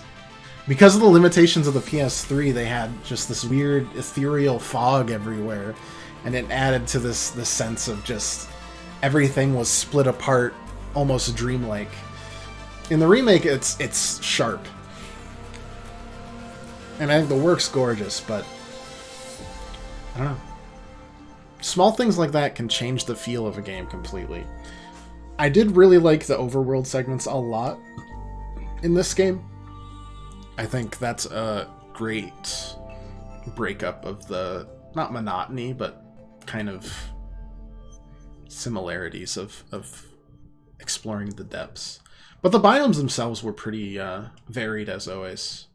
of the limitations of the PS3, they had just this weird ethereal fog everywhere, and it added to this sense of just everything was split apart, almost dreamlike. In the remake, it's sharp, and I think the work's gorgeous, but I don't know. Small things like that can change the feel of a game completely. I did really like the overworld segments a lot in this game. I think that's a great breakup of the, not monotony, but kind of similarities of exploring the depths. But the biomes themselves were pretty varied, as always.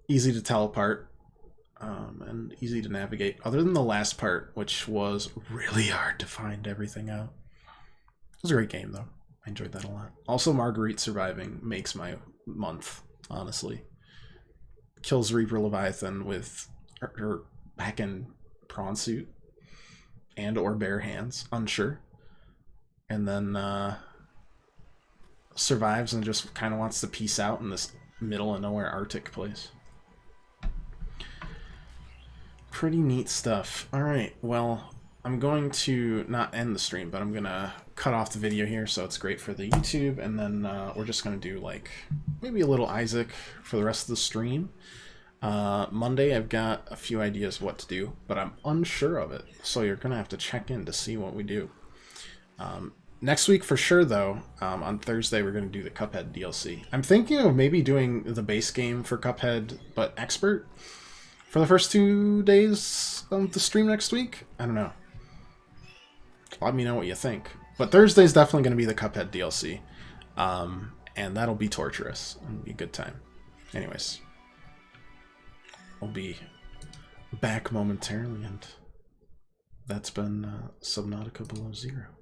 Easy to tell apart, and easy to navigate, other than the last part, which was really hard to find everything out. It was a great game, though. I enjoyed that a lot. Also, Marguerite surviving makes my month, honestly. Kills Reaper Leviathan with her heckin' prawn suit and or bare hands, unsure. And then survives and just kind of wants to peace out in this middle of nowhere Arctic place. Pretty neat stuff. Alright, well, I'm going to not end the stream, but I'm going to cut off the video here so it's great for the YouTube, and then we're just going to do, like, maybe a little Isaac for the rest of the stream. Monday, I've got a few ideas what to do, but I'm unsure of it, so you're going to have to check in to see what we do. Next week for sure, though, on Thursday, we're going to do the Cuphead DLC. I'm thinking of maybe doing the base game for Cuphead, but Expert, for the first 2 days of the stream next week. I don't know. Let me know what you think. But Thursday's definitely going to be the Cuphead DLC. And that'll be torturous. It'll be a good time. Anyways, I'll be back momentarily, and that's been Subnautica Below Zero.